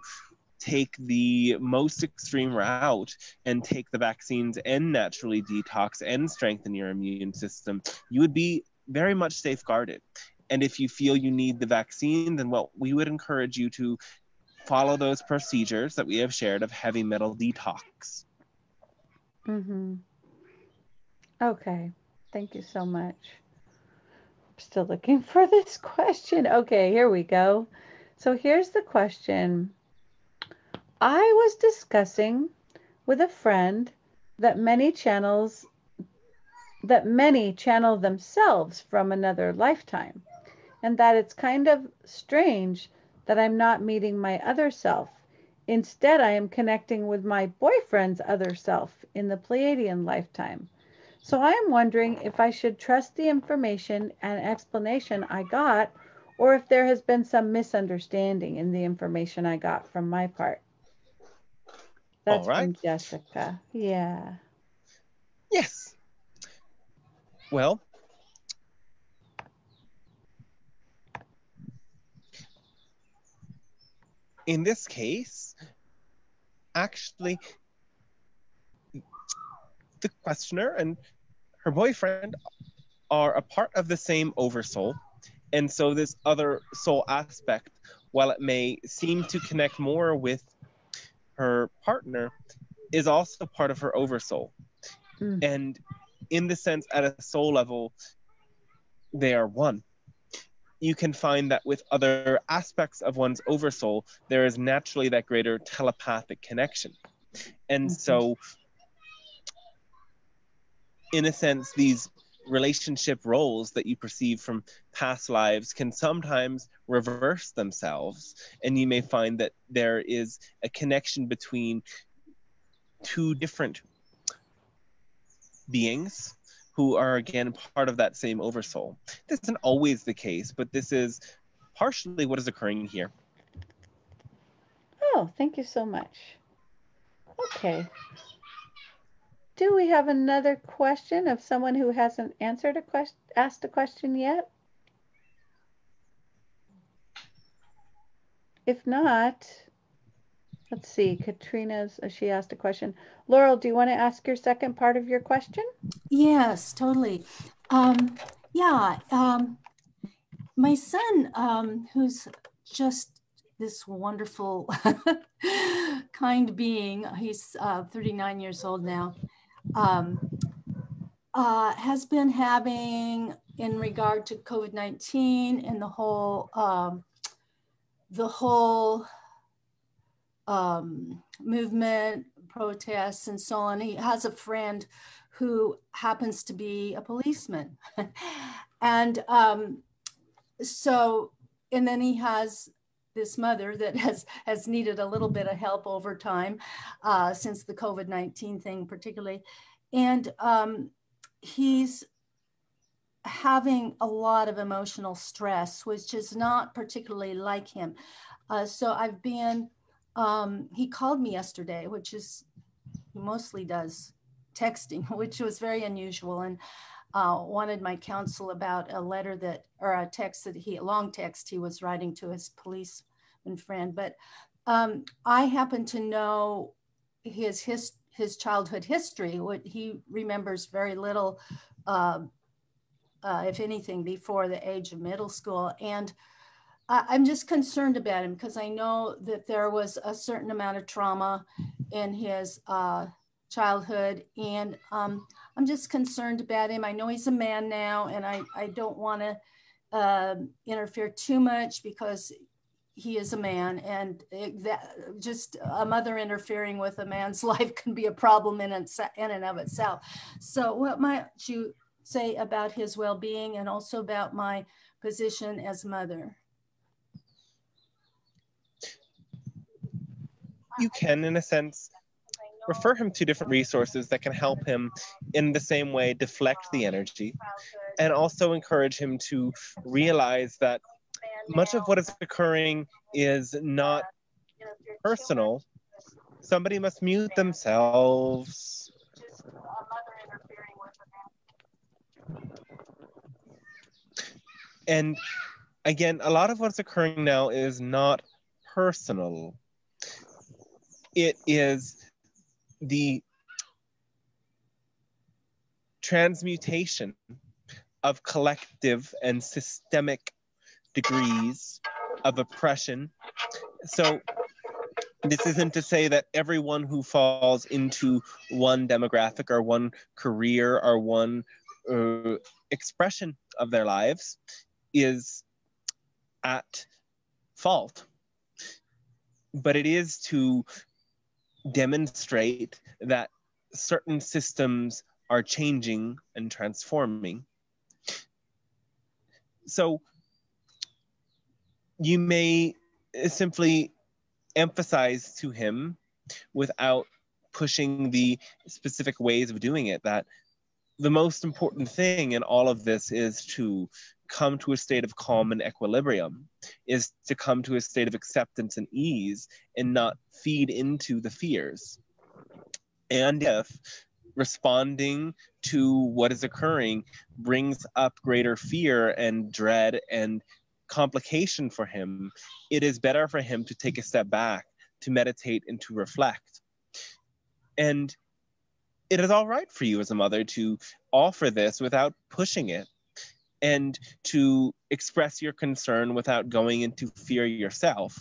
take the most extreme route and take the vaccines and naturally detox and strengthen your immune system, you would be very much safeguarded. And if you feel you need the vaccine, then well, we would encourage you to follow those procedures that we have shared of heavy metal detox. Mm-hmm. Okay. Thank you so much. I'm still looking for this question. Okay, here we go. So here's the question. I was discussing with a friend that many channel themselves from another lifetime, and that it's kind of strange that I'm not meeting my other self. Instead, I am connecting with my boyfriend's other self in the Pleiadian lifetime. So I am wondering if I should trust the information and explanation I got, or if there has been some misunderstanding in the information I got from my part. That's All right. from Jessica. Yeah. Yes. Well, in this case, actually, the questioner and her boyfriend are a part of the same oversoul. And so this other soul aspect, while it may seem to connect more with her partner, is also part of her oversoul. Mm. And in the sense, at a soul level, they are one. You can find that with other aspects of one's oversoul, there is naturally that greater telepathic connection. And so, in a sense, these relationship roles that you perceive from past lives can sometimes reverse themselves. And you may find that there is a connection between two different beings who are, again, part of that same oversoul. This isn't always the case, but this is partially what is occurring here. Oh, thank you so much. Okay. Do we have another question of someone who hasn't answered a question, asked a question yet? If not, let's see. Katrina's, she asked a question. Laurel, do you want to ask your second part of your question? Yes, totally. My son, who's just this wonderful, kind being, he's 39 years old now, has been having, in regard to COVID-19 and the whole movement, protests, and so on. He has a friend who happens to be a policeman. And and then he has this mother that has needed a little bit of help over time since the COVID-19 thing particularly. And he's having a lot of emotional stress, which is not particularly like him. So I've been, he called me yesterday, which is, he mostly does texting, which was very unusual, and wanted my counsel about a letter that, or a text that a long text he was writing to his policeman friend. But I happen to know his childhood history. What he remembers very little, if anything, before the age of middle school. And I'm just concerned about him because I know that there was a certain amount of trauma in his childhood, and I'm just concerned about him. I know he's a man now, and I don't want to interfere too much because he is a man, and that just a mother interfering with a man's life can be a problem in and of itself. So what might you say about his well-being and also about my position as mother? You can, in a sense, refer him to different resources that can help him in the same way deflect the energy, and also encourage him to realize that much of what is occurring is not personal. Somebody must mute themselves. And again, a lot of what's occurring now is not personal. It is the transmutation of collective and systemic degrees of oppression. So this isn't to say that everyone who falls into one demographic or one career or one expression of their lives is at fault, but it is to demonstrate that certain systems are changing and transforming. So you may simply emphasize to him, without pushing the specific ways of doing it, that the most important thing in all of this is to come to a state of calm and equilibrium, is to come to a state of acceptance and ease and not feed into the fears. And if responding to what is occurring brings up greater fear and dread and complication for him, it is better for him to take a step back, to meditate and to reflect. And it is all right for you as a mother to offer this without pushing it, and to express your concern without going into fear yourself.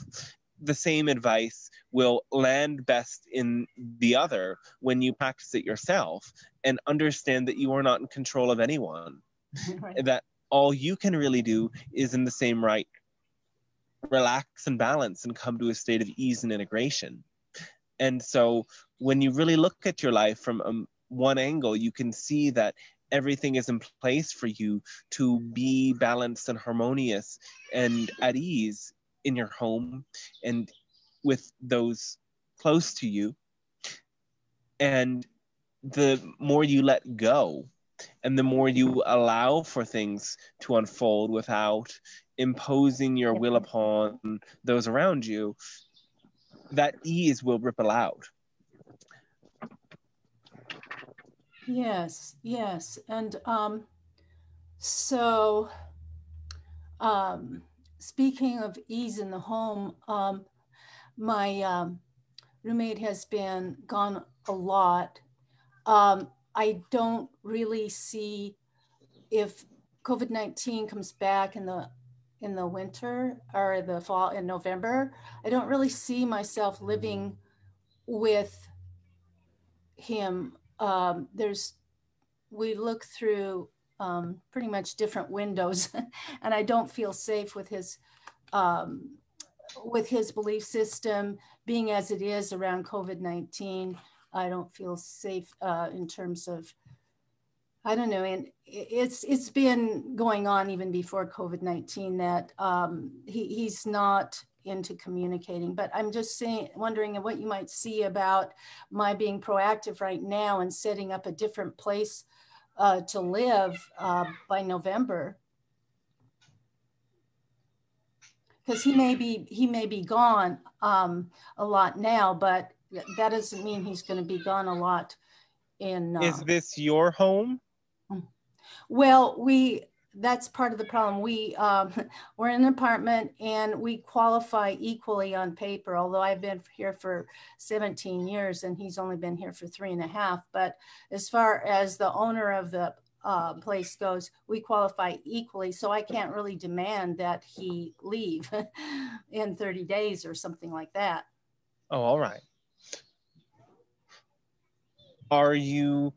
The same advice will land best in the other when you practice it yourself and understand that you are not in control of anyone. Right. That all you can really do is, in the same right, relax and balance and come to a state of ease and integration. And so when you really look at your life from one angle, you can see that everything is in place for you to be balanced and harmonious and at ease in your home and with those close to you. And the more you let go and the more you allow for things to unfold without imposing your will upon those around you, that ease will ripple out. Yes, yes. And speaking of ease in the home, my roommate has been gone a lot. I don't really see, if COVID-19 comes back in the winter or the fall, in November, I don't really see myself living with him. We look through pretty much different windows, and I don't feel safe with his belief system being as it is around COVID-19. I don't feel safe in terms of, I don't know, and it's been going on even before COVID-19 that he's not into communicating. But I'm just wondering what you might see about my being proactive right now and setting up a different place to live by November, because he may be gone a lot now, but that doesn't mean he's going to be gone a lot in. Is this your home? Well, that's part of the problem. We're in an apartment and we qualify equally on paper, although I've been here for 17 years and he's only been here for 3.5. But as far as the owner of the place goes, we qualify equally. So I can't really demand that he leave in 30 days or something like that. Oh, all right. Are you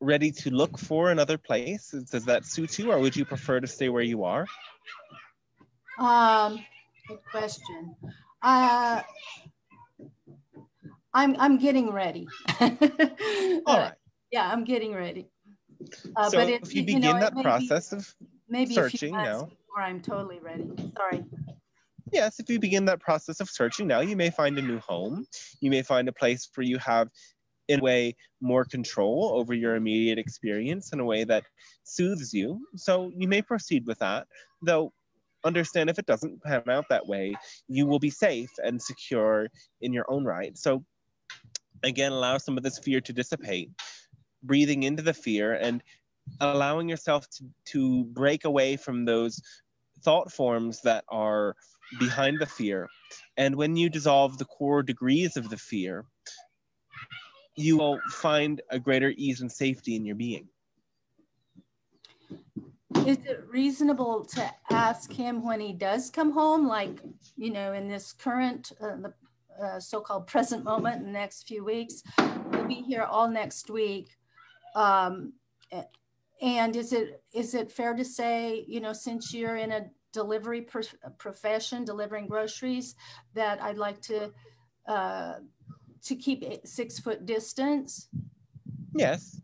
ready to look for another place? Does that suit you, or would you prefer to stay where you are? Good question. I'm getting ready. All right. Yeah, I'm getting ready. So but if you begin that process of maybe searching a few months now, before I'm totally ready. Sorry. yes, if you begin that process of searching now, you may find a new home. You may find a place where you have, in a way, more control over your immediate experience in a way that soothes you. So you may proceed with that, though understand if it doesn't pan out that way, you will be safe and secure in your own right. So again, allow some of this fear to dissipate, breathing into the fear and allowing yourself to break away from those thought forms that are behind the fear. And when you dissolve the core degrees of the fear, you will find a greater ease and safety in your being. Is it reasonable to ask him when he does come home, like, you know, in this current, so-called present moment in the next few weeks? We'll be here all next week. And is it fair to say, you know, since you're in a delivery profession, delivering groceries, that I'd like to keep a 6-foot distance? Yes.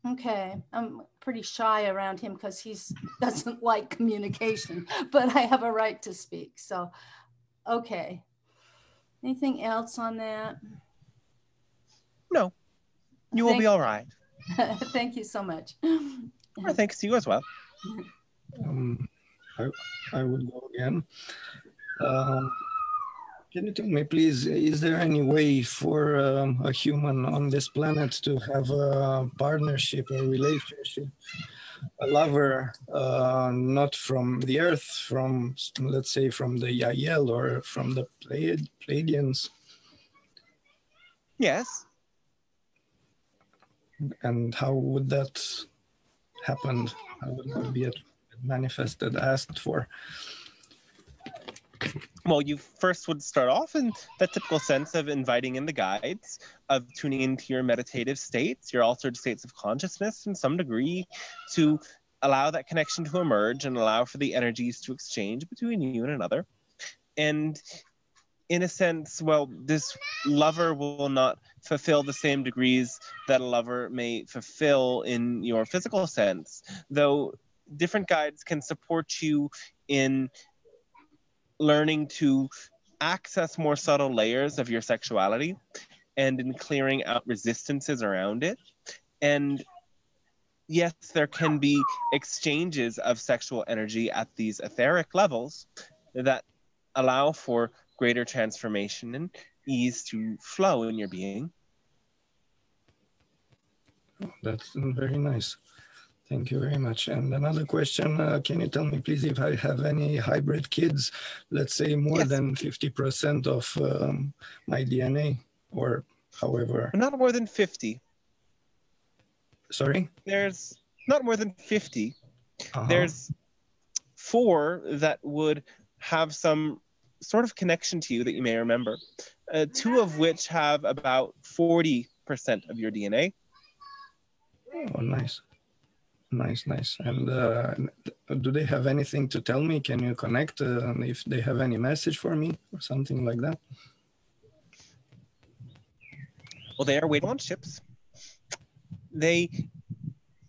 Okay, I'm pretty shy around him because he doesn't like communication, but I have a right to speak. So, okay. Anything else on that? No, you will be all right. Thank you so much. Well, thanks to you as well. I would go again. Can you tell me, please, is there any way for a human on this planet to have a partnership, a relationship, a lover, not from the Earth, from, let's say, from the Yael or from the Pleiadians? Yes. And how would that happen? How would that be manifested, asked for? Well, you first would start off in that typical sense of inviting in the guides, of tuning into your meditative states, your altered states of consciousness in some degree, to allow that connection to emerge and allow for the energies to exchange between you and another. And in a sense, well, this lover will not fulfill the same degrees that a lover may fulfill in your physical sense, though different guides can support you in learning to access more subtle layers of your sexuality and in clearing out resistances around it. And yes, there can be exchanges of sexual energy at these etheric levels that allow for greater transformation and ease to flow in your being. That's very nice. Thank you very much. And another question, can you tell me, please, if I have any hybrid kids, let's say more than 50% of my DNA, or however? Not more than 50. Sorry? There's not more than 50. There's 4 that would have some sort of connection to you that you may remember, 2 of which have about 40% of your DNA. Oh, nice. Nice. And do they have anything to tell me? Can you connect if they have any message for me or something like that? Well, they are waiting on ships. They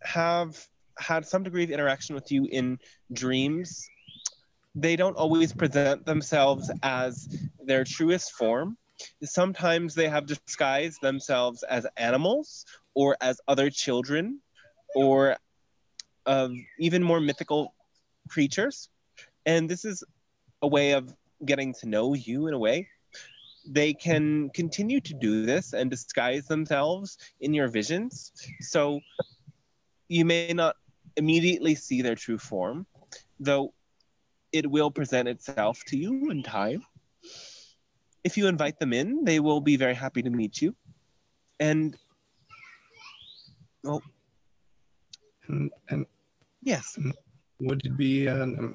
have had some degree of interaction with you in dreams. They don't always present themselves as their truest form. Sometimes they have disguised themselves as animals or as other children or even more mythical creatures. And this is a way of getting to know you in a way. They can continue to do this and disguise themselves in your visions. So you may not immediately see their true form, though it will present itself to you in time. If you invite them in, they will be very happy to meet you. And, well, and yes. Would it be?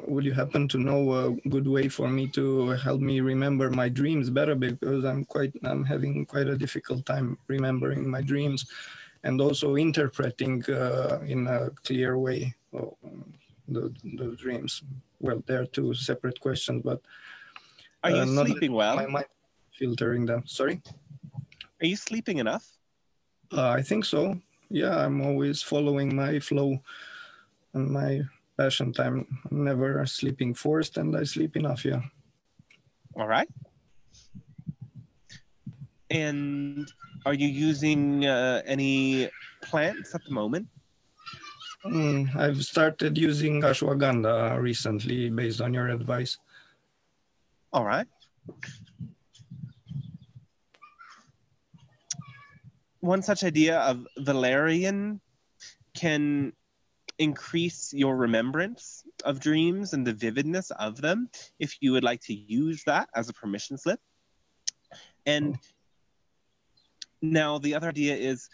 Would you happen to know a good way for me to help me remember my dreams better? Because I'm having quite a difficult time remembering my dreams, and also interpreting in a clear way the dreams. well, they're two separate questions, but Are you not sleeping well? my mind filtering them. Sorry? Are you sleeping enough? I think so. Yeah, I'm always following my flow and my passion time. I'm never sleeping forced, and I sleep enough, yeah. All right. And are you using any plants at the moment? I've started using ashwagandha recently based on your advice. All right. One such idea of valerian can increase your remembrance of dreams and the vividness of them, if you would like to use that as a permission slip. And now the other idea is,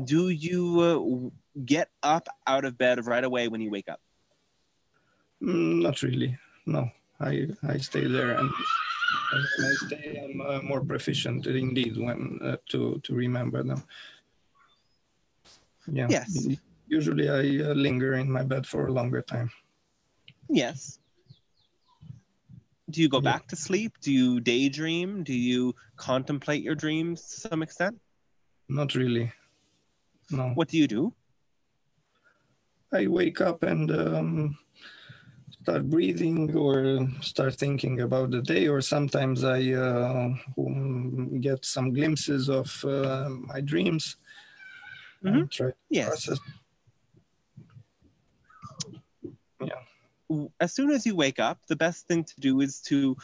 do you get up out of bed right away when you wake up? Not really, no. I stay there, and when I stay, I'm more proficient indeed when to remember them. Yeah. Yes. Usually I linger in my bed for a longer time. Yes. Do you go back to sleep? Do you daydream? Do you contemplate your dreams to some extent? Not really, no. What do you do? I wake up and start breathing or start thinking about the day, or sometimes I get some glimpses of my dreams and try to process. Yeah. As soon as you wake up, the best thing to do is to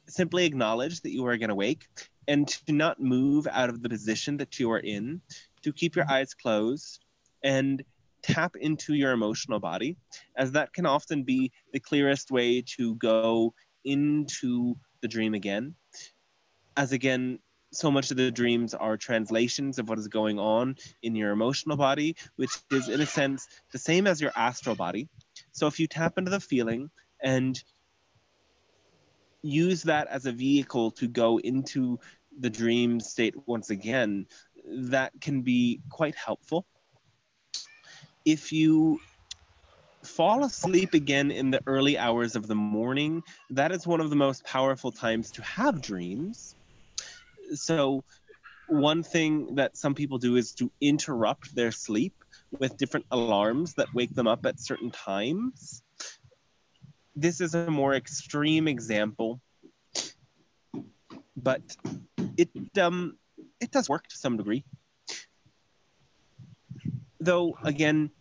simply acknowledge that you are going to wake and to not move out of the position that you are in, to keep your eyes closed and tap into your emotional body, as that can often be the clearest way to go into the dream again. As again, so much of the dreams are translations of what is going on in your emotional body, which is in a sense the same as your astral body. So if you tap into the feeling and use that as a vehicle to go into the dream state once again, that can be quite helpful. If you fall asleep again in the early hours of the morning, that is one of the most powerful times to have dreams. So one thing that some people do is to interrupt their sleep with different alarms that wake them up at certain times. This is a more extreme example, but it does work to some degree. Though, again,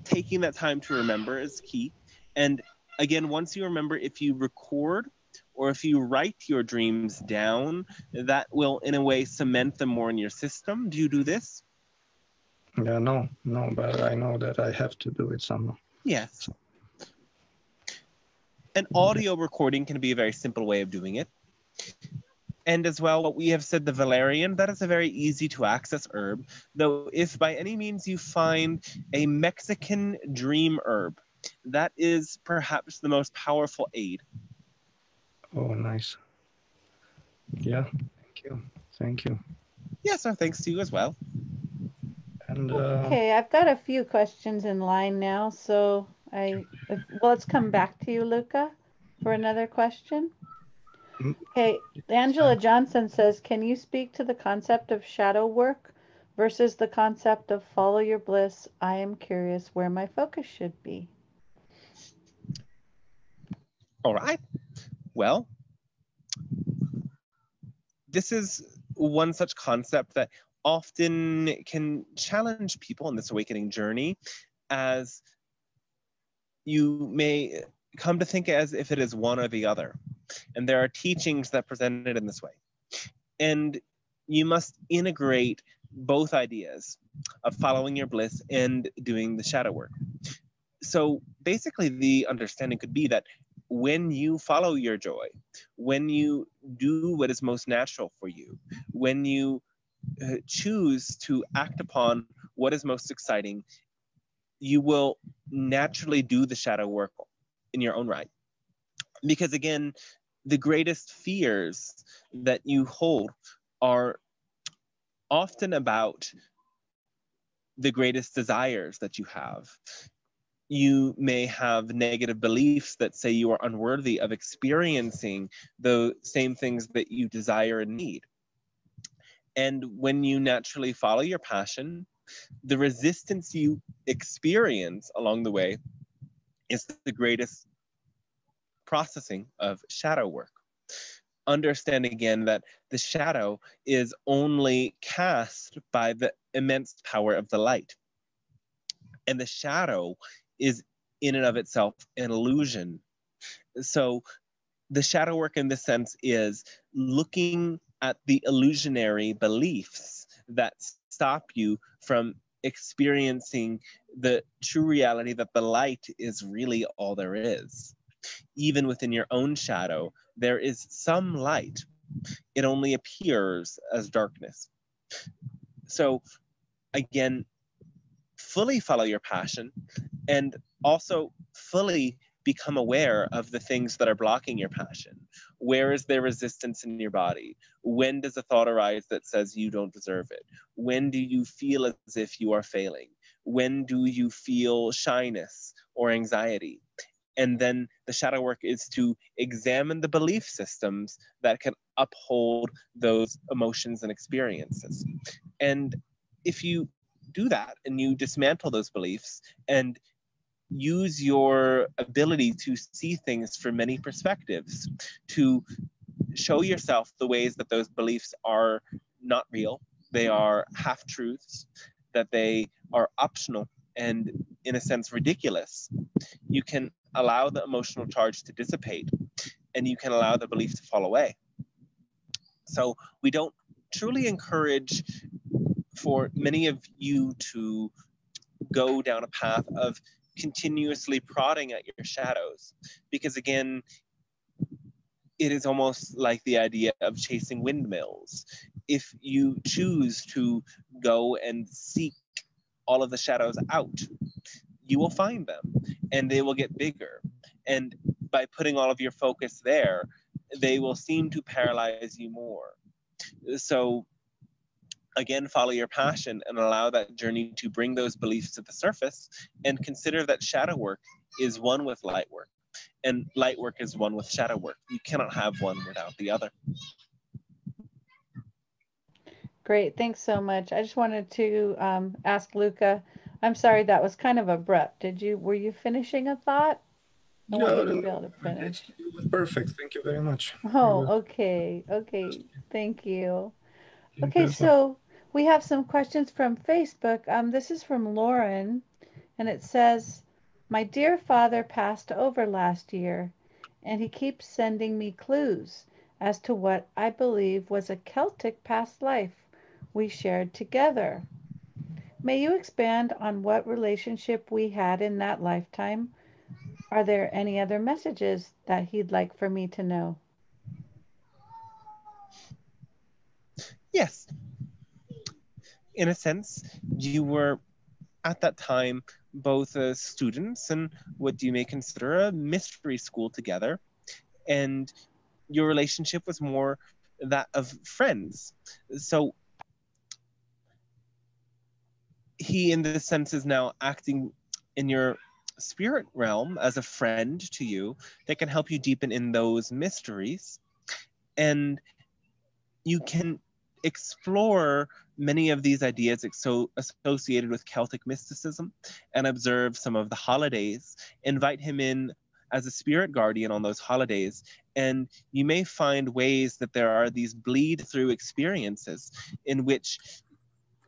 taking that time to remember is key. And again, once you remember, if you record or if you write your dreams down, that will, in a way, cement them more in your system. Do you do this? Yeah, no, but I know that I have to do it somehow. Yes. An audio recording can be a very simple way of doing it. And as well, what we have said, the valerian, that is a very easy to access herb. Though if by any means you find a Mexican dream herb, that is perhaps the most powerful aid. Oh, nice. Yeah, thank you. Yes, no, thanks to you as well. And okay, I've got a few questions in line now, so let's come back to you, Luca, for another question. Okay, Angela Johnson says, can you speak to the concept of shadow work versus the concept of follow your bliss? I am curious where my focus should be. All right. Well, this is one such concept that often can challenge people in this awakening journey, as you may come to think as if it is one or the other. And there are teachings that present it in this way. And you must integrate both ideas of following your bliss and doing the shadow work. So basically the understanding could be that when you follow your joy, when you do what is most natural for you, when you choose to act upon what is most exciting, you will naturally do the shadow work in your own right. Because again, the greatest fears that you hold are often about the greatest desires that you have. you may have negative beliefs that say you are unworthy of experiencing the same things that you desire and need. And when you naturally follow your passion, the resistance you experience along the way is the greatest processing of shadow work. Understand again that the shadow is only cast by the immense power of the light. And the shadow is in and of itself an illusion. So the shadow work in this sense is looking at the illusionary beliefs that stop you from experiencing the true reality that the light is really all there is. Even within your own shadow, there is some light. It only appears as darkness. So again, fully follow your passion and also fully become aware of the things that are blocking your passion. Where is there resistance in your body? When does a thought arise that says you don't deserve it? When do you feel as if you are failing? When do you feel shyness or anxiety? And then the shadow work is to examine the belief systems that can uphold those emotions and experiences. And if you do that and you dismantle those beliefs and use your ability to see things from many perspectives, to show yourself the ways that those beliefs are not real, they are half-truths, that they are optional and in a sense ridiculous, you can allow the emotional charge to dissipate and you can allow the belief to fall away. So we don't truly encourage for many of you to go down a path of continuously prodding at your shadows, because again, it is almost like the idea of chasing windmills. If you choose to go and seek all of the shadows out, you will find them and they will get bigger. And by putting all of your focus there, they will seem to paralyze you more. So again, follow your passion and allow that journey to bring those beliefs to the surface, and consider that shadow work is one with light work and light work is one with shadow work. You cannot have one without the other. Great, thanks so much. I just wanted to ask Luca, I'm sorry that was kind of abrupt. Were you finishing a thought? I want you to be able to finish. It was perfect. Thank you very much. Oh, okay. Thank you. Okay, so we have some questions from Facebook. This is from Lauren, and it says, "My dear father passed over last year, and he keeps sending me clues as to what I believe was a Celtic past life we shared together. May you expand on what relationship we had in that lifetime? Are there any other messages that he'd like for me to know?" Yes. In a sense, you were at that time both students and what you may consider a mystery school together, and your relationship was more that of friends. So he, in this sense, is now acting in your spirit realm as a friend to you that can help you deepen in those mysteries. And you can explore many of these ideas associated with Celtic mysticism and observe some of the holidays. Invite him in as a spirit guardian on those holidays, and you may find ways that there are these bleed through experiences in which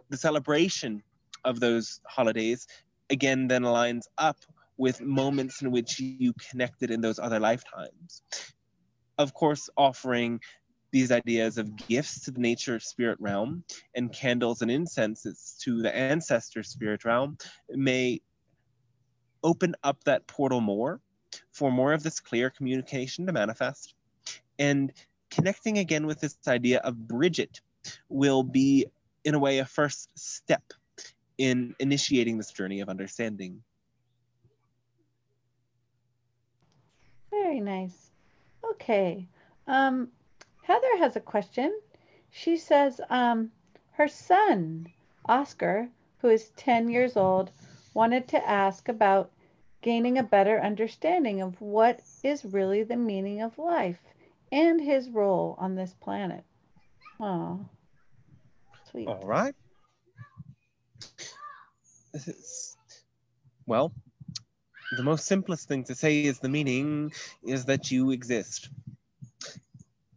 the celebration of those holidays again then aligns up with moments in which you connected in those other lifetimes. Of course, offering these ideas of gifts to the nature spirit realm and candles and incenses to the ancestor spirit realm may open up that portal more for more of this clear communication to manifest. And connecting again with this idea of Bridget will be, in a way, a first step in initiating this journey of understanding. Very nice. Okay. Heather has a question. She says her son, Oscar, who is 10 years old, wanted to ask about gaining a better understanding of what is really the meaning of life and his role on this planet. Oh, sweet. All right. Well, the most simplest thing to say is the meaning is that you exist.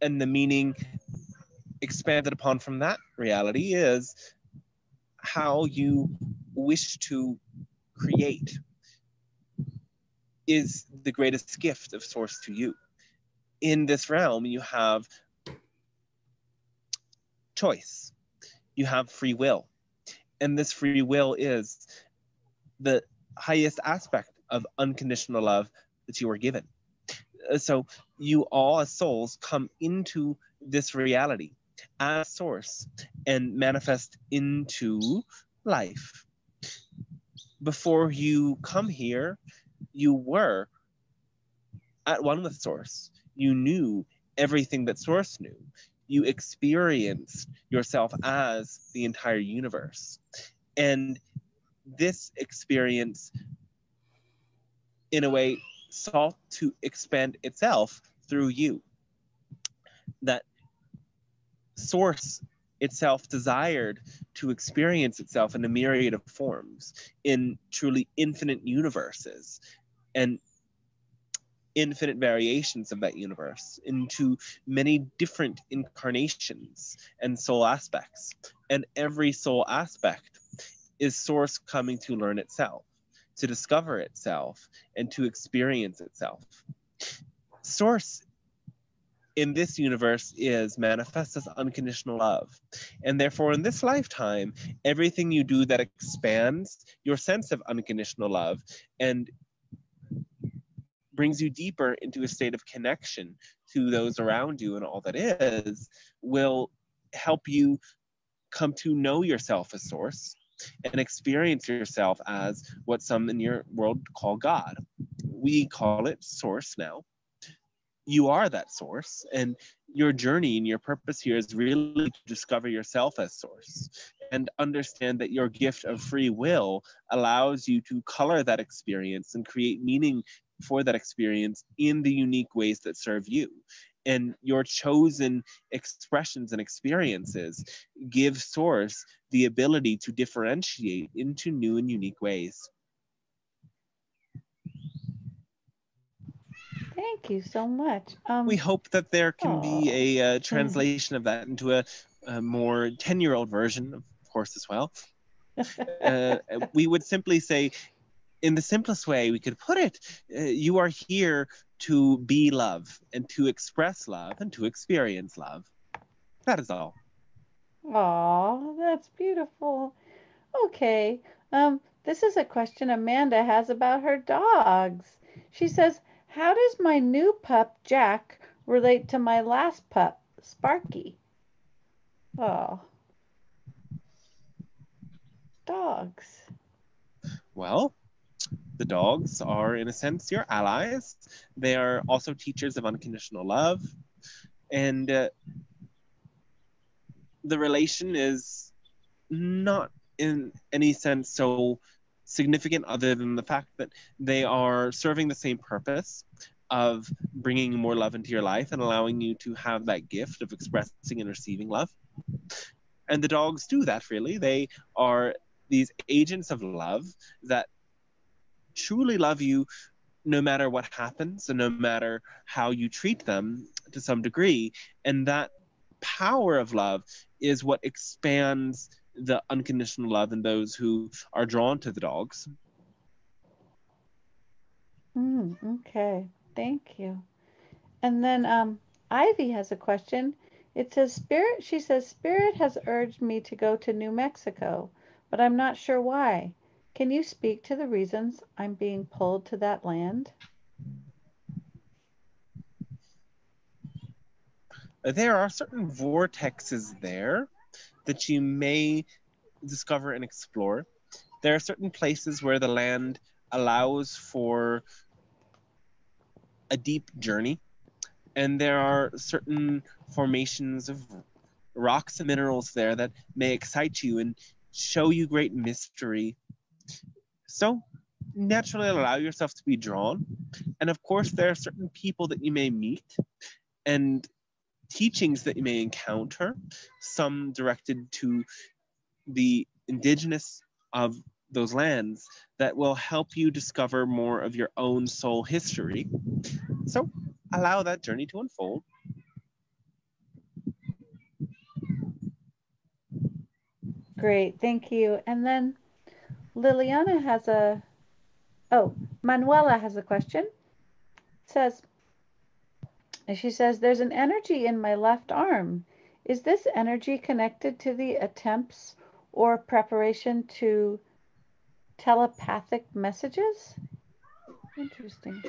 And the meaning expanded upon from that reality is how you wish to create is the greatest gift of Source to you. In this realm, you have choice. You have free will. And this free will is the highest aspect of unconditional love that you are given. So you all as souls come into this reality as Source and manifest into life. Before you come here, you were at one with Source. You knew everything that Source knew. You experienced yourself as the entire universe. And this experience, in a way, sought to expand itself through you. That Source itself desired to experience itself in a myriad of forms, in truly infinite universes and infinite variations of that universe, into many different incarnations and soul aspects. And every soul aspect is Source coming to learn itself, to discover itself, and to experience itself. Source in this universe is manifest as unconditional love. And therefore, in this lifetime, everything you do that expands your sense of unconditional love and brings you deeper into a state of connection to those around you and all that is, will help you come to know yourself as Source and experience yourself as what some in your world call God. We call it Source now. You are that Source, and your journey and your purpose here is really to discover yourself as Source and understand that your gift of free will allows you to color that experience and create meaning for that experience in the unique ways that serve you. And your chosen expressions and experiences give Source the ability to differentiate into new and unique ways. Thank you so much. We hope that there can be a translation of that into a more 10-year-old version, of course, as well. We would simply say, in the simplest way we could put it, you are here to be love and to express love and to experience love. That is all. Oh, that's beautiful. Okay. This is a question Amanda has about her dogs. She says, how does my new pup, Jack, relate to my last pup, Sparky? Oh. Dogs. Well, the dogs are, in a sense, your allies. They are also teachers of unconditional love. And the relation is not in any sense so significant other than the fact that they are serving the same purpose of bringing more love into your life and allowing you to have that gift of expressing and receiving love. And the dogs do that, really. They are these agents of love that truly love you no matter what happens and no matter how you treat them to some degree. And that power of love is what expands the unconditional love in those who are drawn to the dogs. Okay, thank you. And then Ivy has a question. It says, she says, Spirit has urged me to go to New Mexico, but I'm not sure why. Can you speak to the reasons I'm being pulled to that land? There are certain vortexes there that you may discover and explore. There are certain places where the land allows for a deep journey, and there are certain formations of rocks and minerals there that may excite you and show you great mystery. So naturally allow yourself to be drawn. And of course, there are certain people that you may meet and teachings that you may encounter, some directed to the indigenous of those lands, that will help you discover more of your own soul history. So allow that journey to unfold. Great, thank you. And then Liliana has Manuela has a question. She says, there's an energy in my left arm. Is this energy connected to the attempts or preparation to telepathic messages? Interesting.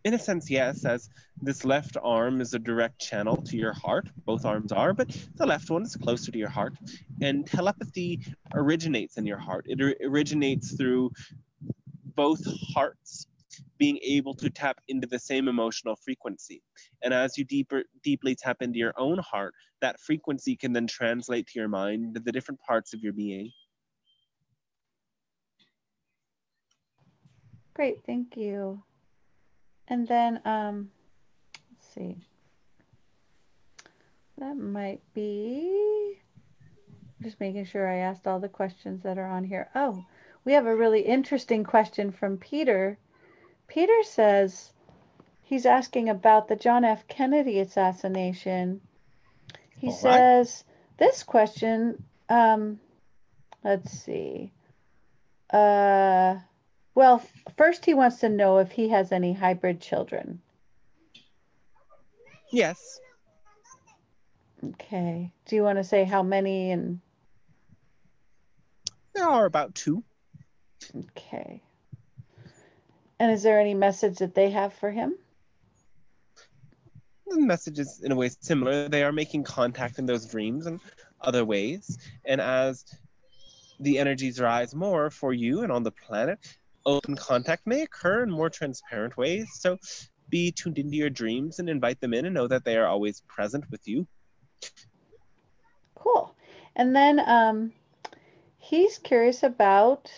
In a sense, yes, as this left arm is a direct channel to your heart. Both arms are, but the left one is closer to your heart. And telepathy originates in your heart. It originates through both hearts being able to tap into the same emotional frequency. And as you deeply tap into your own heart, that frequency can then translate to your mind, to the different parts of your being. Great, thank you. And then, let's see. That might be, just making sure I asked all the questions that are on here. Oh, we have a really interesting question from Peter. Peter says, he's asking about the John F. Kennedy assassination. He says, this question, let's see. Well, first he wants to know if he has any hybrid children. Yes. Okay. Do you want to say how many? And there are about 2. Okay. And is there any message that they have for him? The message is in a way similar. They are making contact in those dreams and other ways. And as the energies rise more for you and on the planet, open contact may occur in more transparent ways. So be tuned into your dreams and invite them in and know that they are always present with you. Cool. And then he's curious about,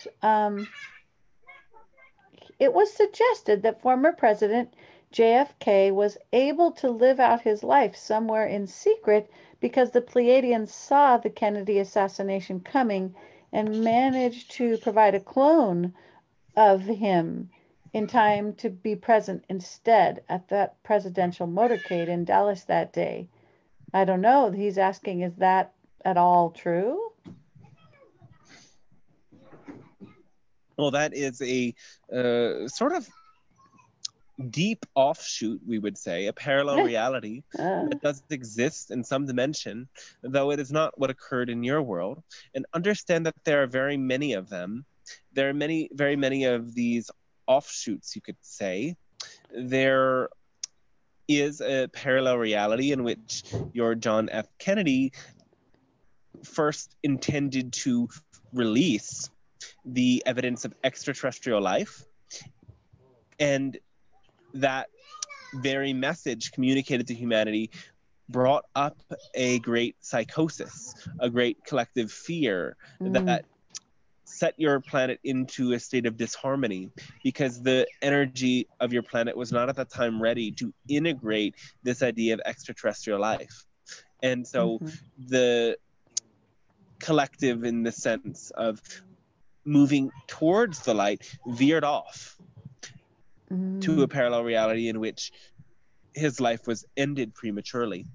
it was suggested that former President JFK was able to live out his life somewhere in secret because the Pleiadians saw the Kennedy assassination coming and managed to provide a clone of him in time to be present instead at that presidential motorcade in Dallas that day. I don't know. He's asking, is that at all true? Well, that is a sort of deep offshoot, we would say, a parallel reality that does exist in some dimension, though it is not what occurred in your world. And understand that there are very many of them. There are very many of these offshoots, you could say. There is a parallel reality in which your John F. Kennedy first intended to release the evidence of extraterrestrial life, and that very message communicated to humanity brought up a great psychosis, a great collective fear that set your planet into a state of disharmony, because the energy of your planet was not at that time ready to integrate this idea of extraterrestrial life. And so the collective, in the sense of moving towards the light, veered off to a parallel reality in which his life was ended prematurely.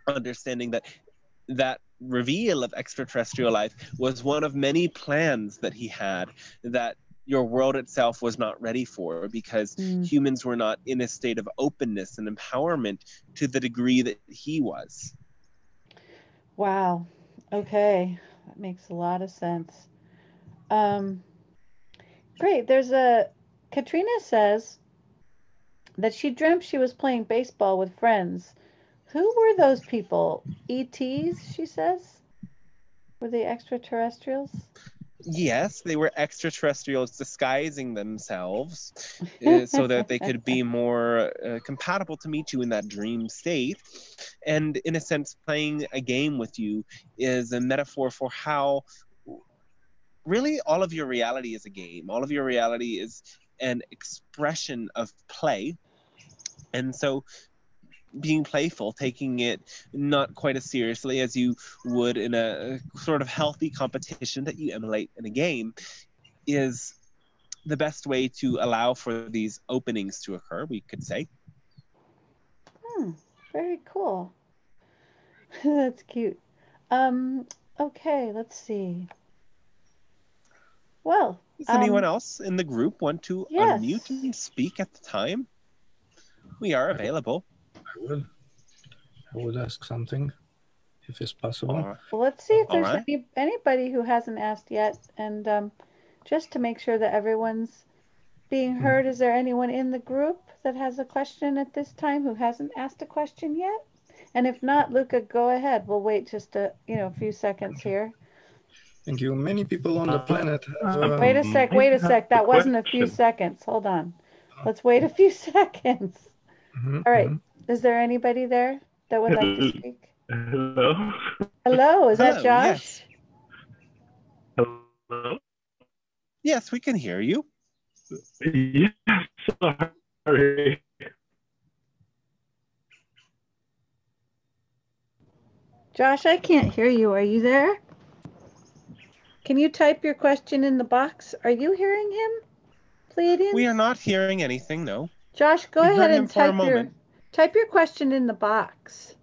Understanding that that reveal of extraterrestrial life was one of many plans that he had that your world itself was not ready for, because humans were not in a state of openness and empowerment to the degree that he was. Wow. Okay. That makes a lot of sense. Great. Katrina says that she dreamt she was playing baseball with friends. Who were those people? ETs, she says? Were they extraterrestrials? Yes, they were extraterrestrials disguising themselves so that they could be more compatible to meet you in that dream state. And in a sense, playing a game with you is a metaphor for how really all of your reality is a game. All of your reality is an expression of play. And so being playful, taking it not quite as seriously as you would in a sort of healthy competition that you emulate in a game, is the best way to allow for these openings to occur, we could say. Very cool. That's cute. Okay, let's see. Well, does anyone else in the group want to unmute and speak at the time? We are available. I would ask something, if it's possible. Well, let's see if there's anybody who hasn't asked yet, and just to make sure that everyone's being heard, is there anyone in the group that has a question at this time who hasn't asked a question yet? And if not, Luca, go ahead. We'll wait just a few seconds here. Thank you. Many people on the planet have, wait a sec. That wasn't a few seconds. Hold on. Let's wait a few seconds. All right. Is there anybody there that would like to speak? Hello? Hello, is that Josh? Yes. Hello? Yes, we can hear you. Yes, sorry. Josh, I can't hear you. Are you there? Can you type your question in the box? Are you hearing him, Pleiadian? We are not hearing anything, no. Josh, go ahead and type your question in the box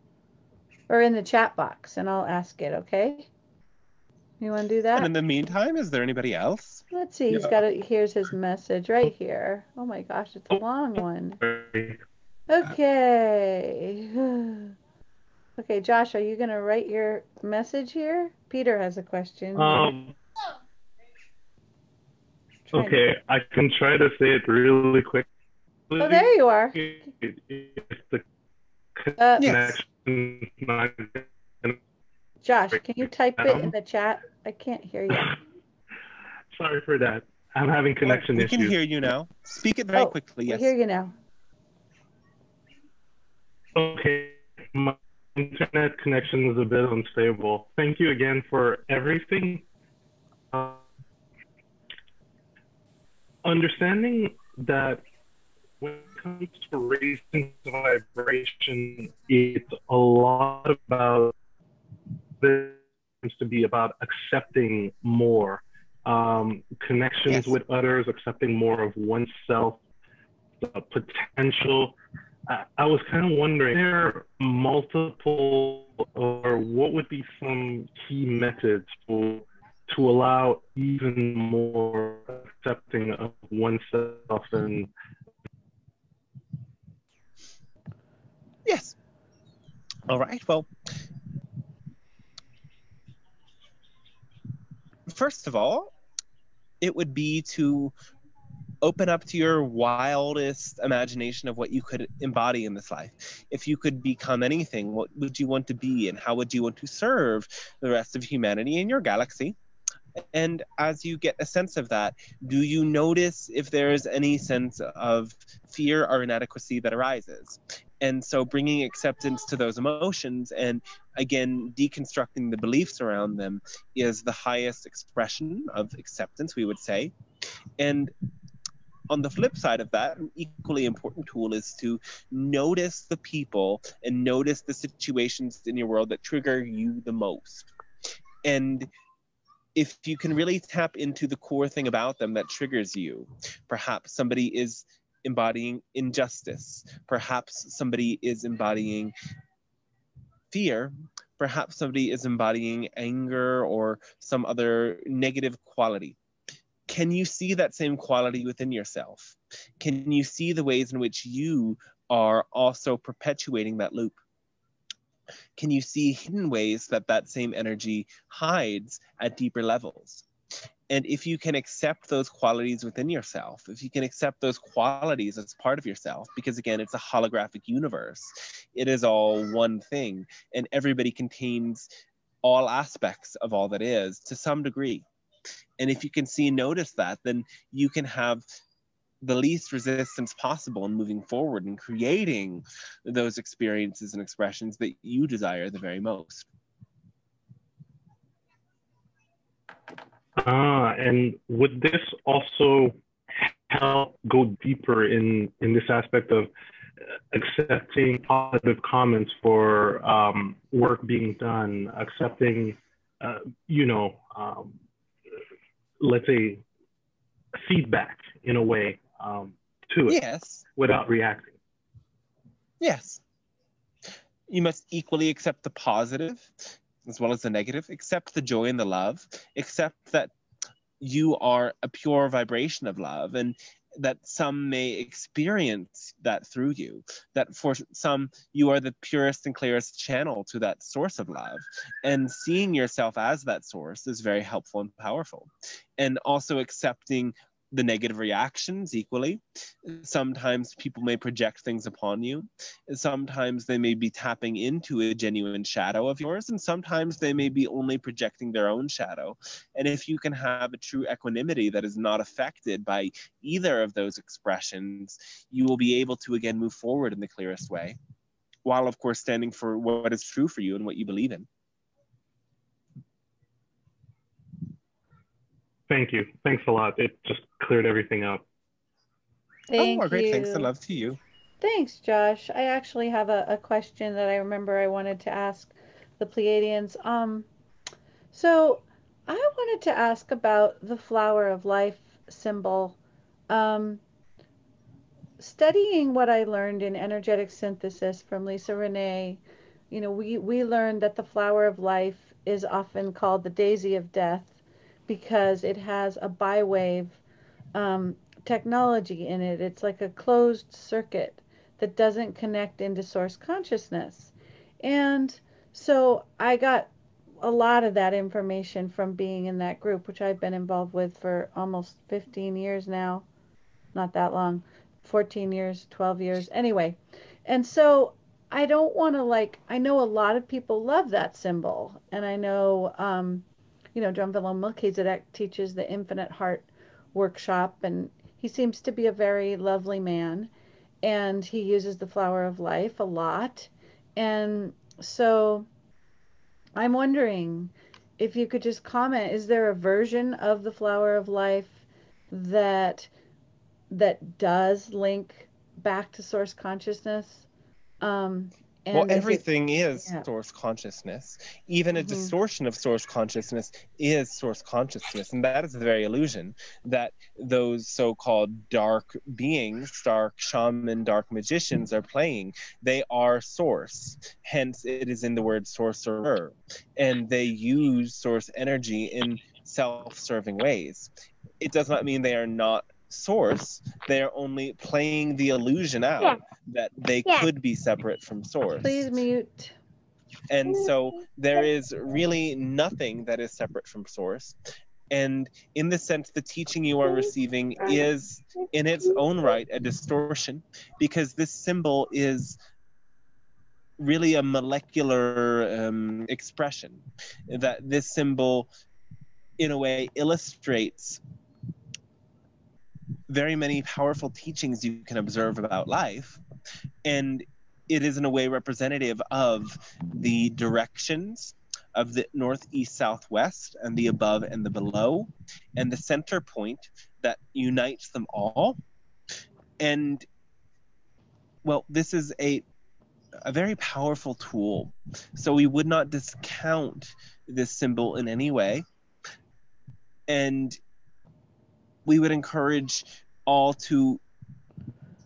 or in the chat box, and I'll ask it, okay? You want to do that? And in the meantime, is there anybody else? Let's see. He's got it. Here's his message right here. Oh my gosh, it's a long one. Okay. Okay, Josh, are you going to write your message here? Peter has a question. Okay, I can try to say it really quick. Oh, there you are. Yes. Josh, can you type it in the chat? I can't hear you. Sorry for that. I'm having connection issues. We can hear you now. Speak it very quickly, yes. I hear you now. Okay, my internet connection is a bit unstable. Thank you again for everything. Understanding that when it comes to raising the vibration, it's a lot about this to be about accepting more connections with others, accepting more of oneself, potential. I was kind of wondering, are there multiple, or what would be some key methods to allow even more accepting of oneself? And yes. All right. Well, first of all, it would be to open up to your wildest imagination of what you could embody in this life. If you could become anything, what would you want to be, and how would you want to serve the rest of humanity in your galaxy? And as you get a sense of that, do you notice if there is any sense of fear or inadequacy that arises? And so bringing acceptance to those emotions and, again, deconstructing the beliefs around them is the highest expression of acceptance, we would say. And on the flip side of that, an equally important tool is to notice the people and notice the situations in your world that trigger you the most. And if you can really tap into the core thing about them that triggers you, perhaps somebody is embodying injustice, perhaps somebody is embodying fear, perhaps somebody is embodying anger or some other negative quality. Can you see that same quality within yourself? Can you see the ways in which you are also perpetuating that loop? Can you see hidden ways that that same energy hides at deeper levels? And if you can accept those qualities within yourself, if you can accept those qualities as part of yourself, because again, it's a holographic universe, it is all one thing, and everybody contains all aspects of all that is to some degree. And if you can see and notice that, then you can have the least resistance possible in moving forward and creating those experiences and expressions that you desire the very most. And would this also help go deeper in this aspect of accepting positive comments for work being done, accepting, let's say, feedback in a way to it, Yes. without reacting? Yes. You must equally accept the positive as well as the negative, accept the joy and the love, accept that you are a pure vibration of love, and that some may experience that through you, that for some you are the purest and clearest channel to that source of love, and seeing yourself as that source is very helpful and powerful. And also accepting the negative reactions equally. Sometimes people may project things upon you. Sometimes they may be tapping into a genuine shadow of yours, and sometimes they may be only projecting their own shadow. And if you can have a true equanimity that is not affected by either of those expressions, you will be able to again move forward in the clearest way, while of course standing for what is true for you and what you believe in. Thank you. Thanks a lot. It just cleared everything up. Thank you. Great. Thanks and love to you. Thanks, Josh. I actually have a question that I remember I wanted to ask the Pleiadians. So I wanted to ask about the flower of life symbol. Studying what I learned in energetic synthesis from Lisa Renee, we learned that the flower of life is often called the daisy of death because it has a biwave technology in it. It's like a closed circuit that doesn't connect into source consciousness. And so I got a lot of that information from being in that group, which I've been involved with for almost 15 years now. Not that long, 14 years, 12 years. Anyway, and so I don't want to I know a lot of people love that symbol. And I know, John Willem Melchizedek teaches the Infinite Heart workshop, and he seems to be a very lovely man, and he uses the flower of life a lot. And so I'm wondering if you could just comment, is there a version of the flower of life that does link back to source consciousness? Well, everything is source consciousness. Even a distortion of source consciousness is source consciousness. And that is the very illusion that those so-called dark beings, dark shaman, dark magicians are playing. They are source. Hence, it is in the word sorcerer. And they use source energy in self-serving ways. It does not mean they are not source. They are only playing the illusion out that they could be separate from source. Please mute. And so there is really nothing that is separate from source. And in the sense, the teaching you are receiving is in its own right a distortion, because this symbol is really a molecular expression. That this symbol in a way illustrates very many powerful teachings you can observe about life, and it is in a way representative of the directions of the north, east, south, west, and the above and the below, and the center point that unites them all. And well, this is a very powerful tool, so we would not discount this symbol in any way, and we would encourage all to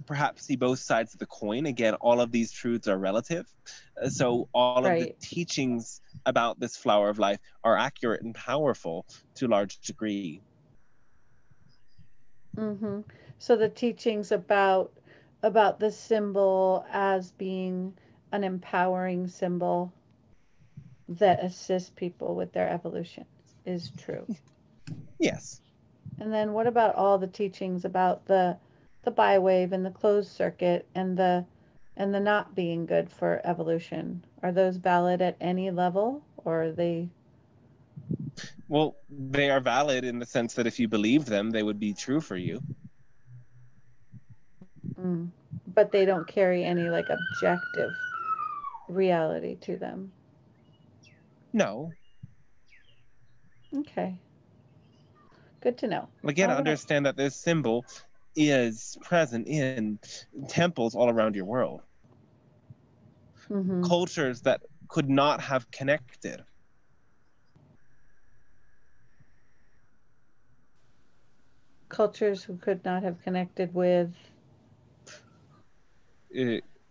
perhaps see both sides of the coin. Again, all of these truths are relative. So all of the teachings about this flower of life are accurate and powerful to a large degree. So the teachings about the symbol as being an empowering symbol that assists people with their evolution is true. Yes. And then what about all the teachings about the biwave and the closed circuit and the not being good for evolution? Are those valid at any level, or are they? Well, they are valid in the sense that if you believe them, they would be true for you. But they don't carry any objective reality to them. No. Okay. Good to know. Again, All right. understand that this symbol is present in temples all around your world. Mhm. Cultures that could not have connected. Cultures who could not have connected with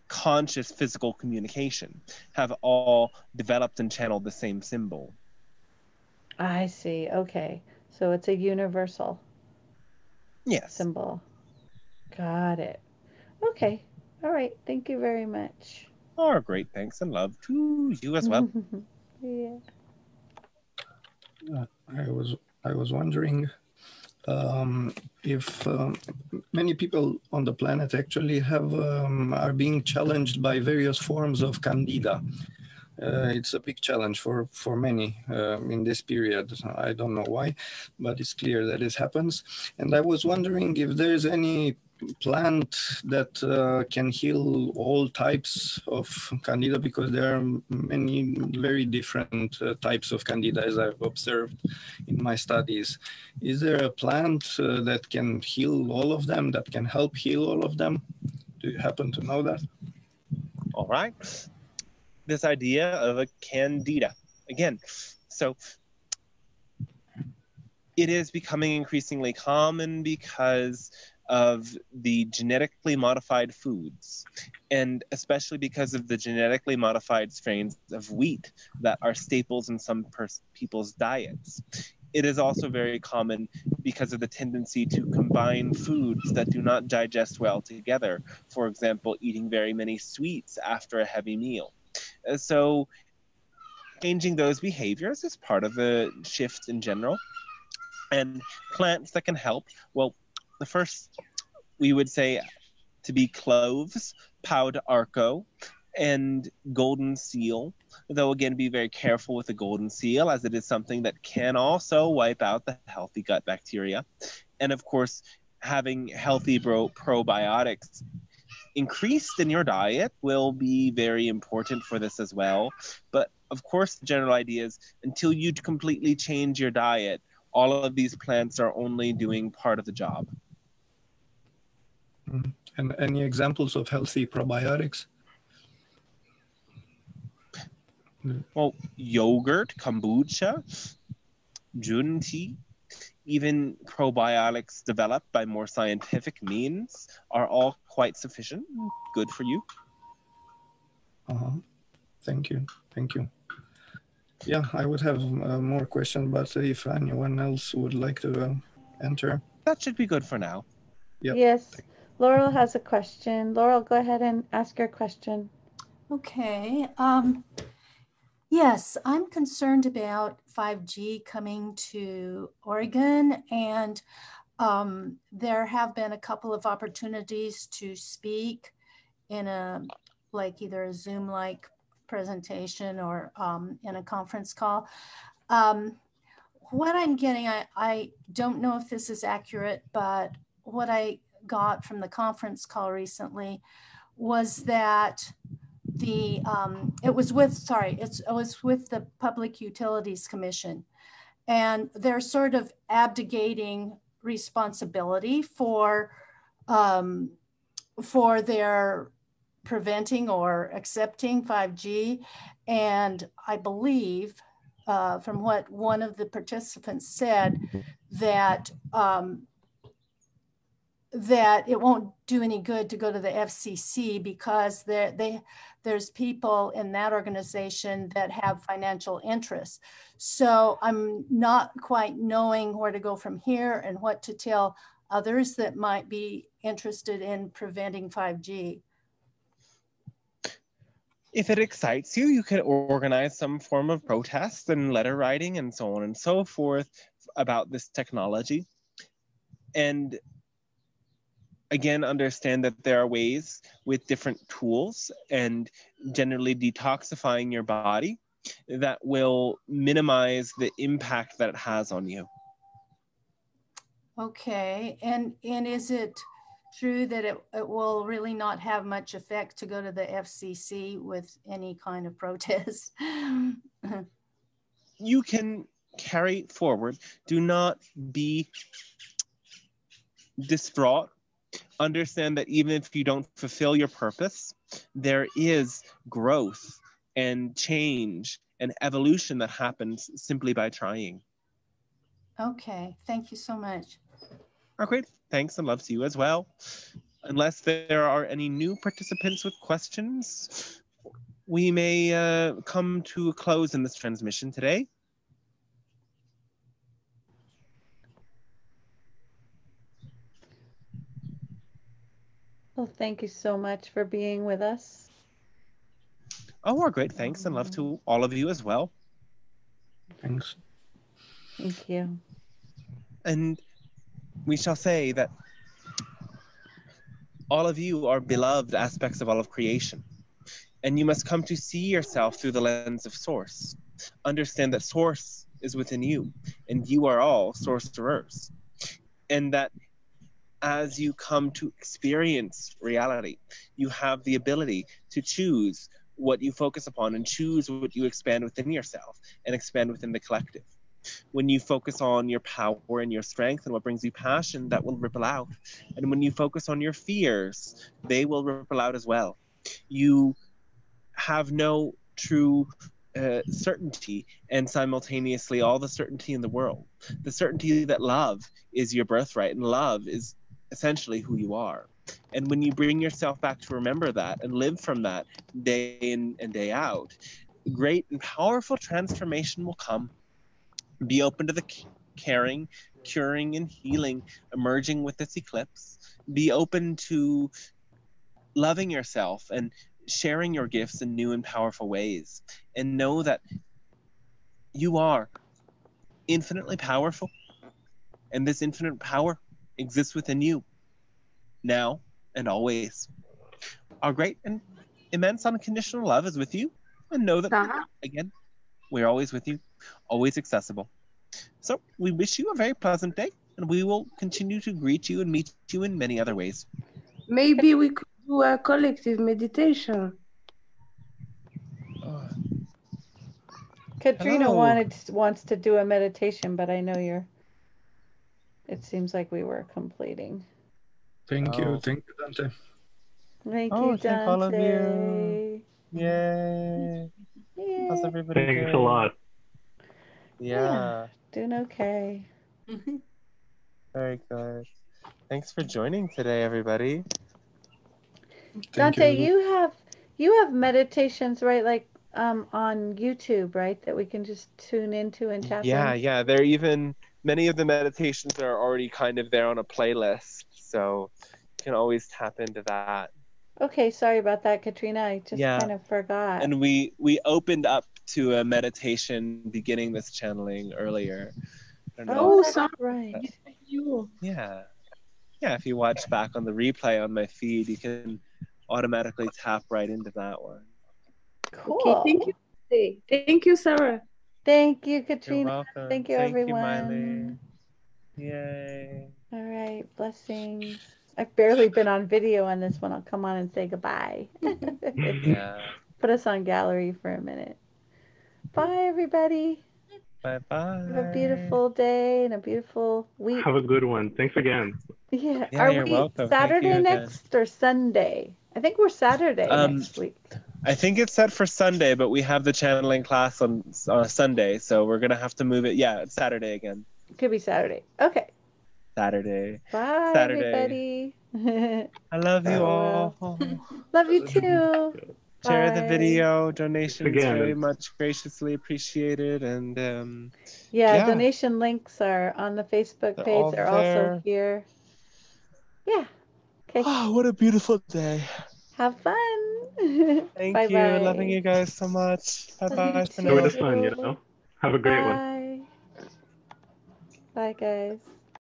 Conscious physical communication have all developed and channeled the same symbol. I see. Okay. So it's a universal symbol. Got it. Okay. All right. Thank you very much. Oh, great. Thanks and love to you as well. Yeah. I was wondering if many people on the planet actually are being challenged by various forms of candida. It's a big challenge for many in this period. I don't know why, but it's clear that it happens. And I was wondering if there's any plant that can heal all types of candida, because there are many very different types of candida, as I've observed in my studies. Is there a plant that can heal all of them, that can help heal all of them? Do you happen to know that? All right. This idea of a candida. Again, so it is becoming increasingly common because of the genetically modified foods, and especially because of the genetically modified strains of wheat that are staples in some people's diets. It is also very common because of the tendency to combine foods that do not digest well together. For example, eating very many sweets after a heavy meal. So changing those behaviors is part of the shift in general. And plants that can help, well, the first we would say to be cloves, pau d'arco, and golden seal. Though again, be very careful with the golden seal, as it is something that can also wipe out the healthy gut bacteria. And of course, having healthy probiotics increased in your diet will be very important for this as well. But of course, the general idea is until you completely change your diet, all of these plants are only doing part of the job. And any examples of healthy probiotics? Well, yogurt, kombucha, jun tea, even probiotics developed by more scientific means are all quite sufficient, good for you. Thank you. Thank you. Yeah, I would have more questions, but if anyone else would like to enter. That should be good for now. Yep. Yes. Laurel has a question. Laurel, go ahead and ask your question. Okay. Yes, I'm concerned about 5G coming to Oregon, and there have been a couple of opportunities to speak in either a Zoom-like presentation or in a conference call. What I'm getting, I don't know if this is accurate, but what I got from the conference call recently was that it was with the Public Utilities Commission, and they're sort of abdicating responsibility for their preventing or accepting 5G. And I believe from what one of the participants said, that that it won't do any good to go to the FCC because there's people in that organization that have financial interests. So I'm not quite knowing where to go from here and what to tell others that might be interested in preventing 5G. If it excites you, you can organize some form of protest and letter writing and so on and so forth about this technology. And again, understand that there are ways with different tools and generally detoxifying your body that will minimize the impact that it has on you. Okay, and is it true that it will really not have much effect to go to the FCC with any kind of protest? You can carry forward. Do not be distraught. Understand that even if you don't fulfill your purpose, there is growth and change and evolution that happens simply by trying. Okay, thank you so much. Oh, great. Thanks and love to you as well. Unless there are any new participants with questions, we may come to a close in this transmission today. Well, thank you so much for being with us. Oh, our great thanks and love to all of you as well. Thanks. Thank you. And we shall say that all of you are beloved aspects of all of creation. And you must come to see yourself through the lens of Source. Understand that Source is within you, and you are all sorcerers. And that as you come to experience reality, you have the ability to choose what you focus upon and choose what you expand within yourself and expand within the collective. When you focus on your power and your strength and what brings you passion, that will ripple out. And when you focus on your fears, they will ripple out as well. You have no true certainty and simultaneously all the certainty in the world. The certainty that love is your birthright and love is essentially who you are. And when you bring yourself back to remember that and live from that day in and day out, great and powerful transformation will come. Be open to the caring, curing, and healing emerging with this eclipse. Be open to loving yourself and sharing your gifts in new and powerful ways. And know that you are infinitely powerful. And this infinite power exists within you, now and always. Our great and immense unconditional love is with you. And know that, again, we're always with you, always accessible. So we wish you a very pleasant day, and we will continue to greet you and meet you in many other ways. Maybe we could do a collective meditation. Katrina Hello. wants to do a meditation, but I know it seems like we were completing. Thank you, Dante. Thank you, Dante. Thank all of you. Yay. How's everybody doing? Thanks a lot. Yeah. Doing okay. Very good. Thanks for joining today, everybody. Dante, you have meditations, right? Like on YouTube, right? That we can just tune into and tap in. Yeah. They're even many of the meditations are already kind of there on a playlist, so you can always tap into that. Okay, sorry about that, Katrina. I just kind of forgot. And we opened up to a meditation beginning this channeling earlier. I don't know. That's right. Yeah. If you watch back on the replay on my feed, you can automatically tap right into that one. Cool. Okay, thank you. Thank you, Sarah. Thank you, Katrina. You're welcome. Thank you, everyone. You, Miley. Yay. All right, blessings. I've barely been on video on this one. I'll come on and say goodbye. Yeah. Put us on gallery for a minute. Bye, everybody. Bye-bye. Have a beautiful day and a beautiful week. Have a good one. Thanks again. Yeah. You're welcome. Saturday next or Sunday? I think we're Saturday next week. I think it's set for Sunday, but we have the channeling class on Sunday, so we're going to have to move it. Yeah, it's Saturday again. Could be Saturday. Okay. Saturday. Bye, everybody. I love you all. Love you too. Share Bye. the video. Donations very much graciously appreciated. And donation links are on the Facebook page. They're also here. Yeah. Okay. Oh, what a beautiful day. Have fun. Thank bye you. bye. Loving you guys so much. Bye-bye for now. Enjoy the sun, Have a great one. Bye, guys.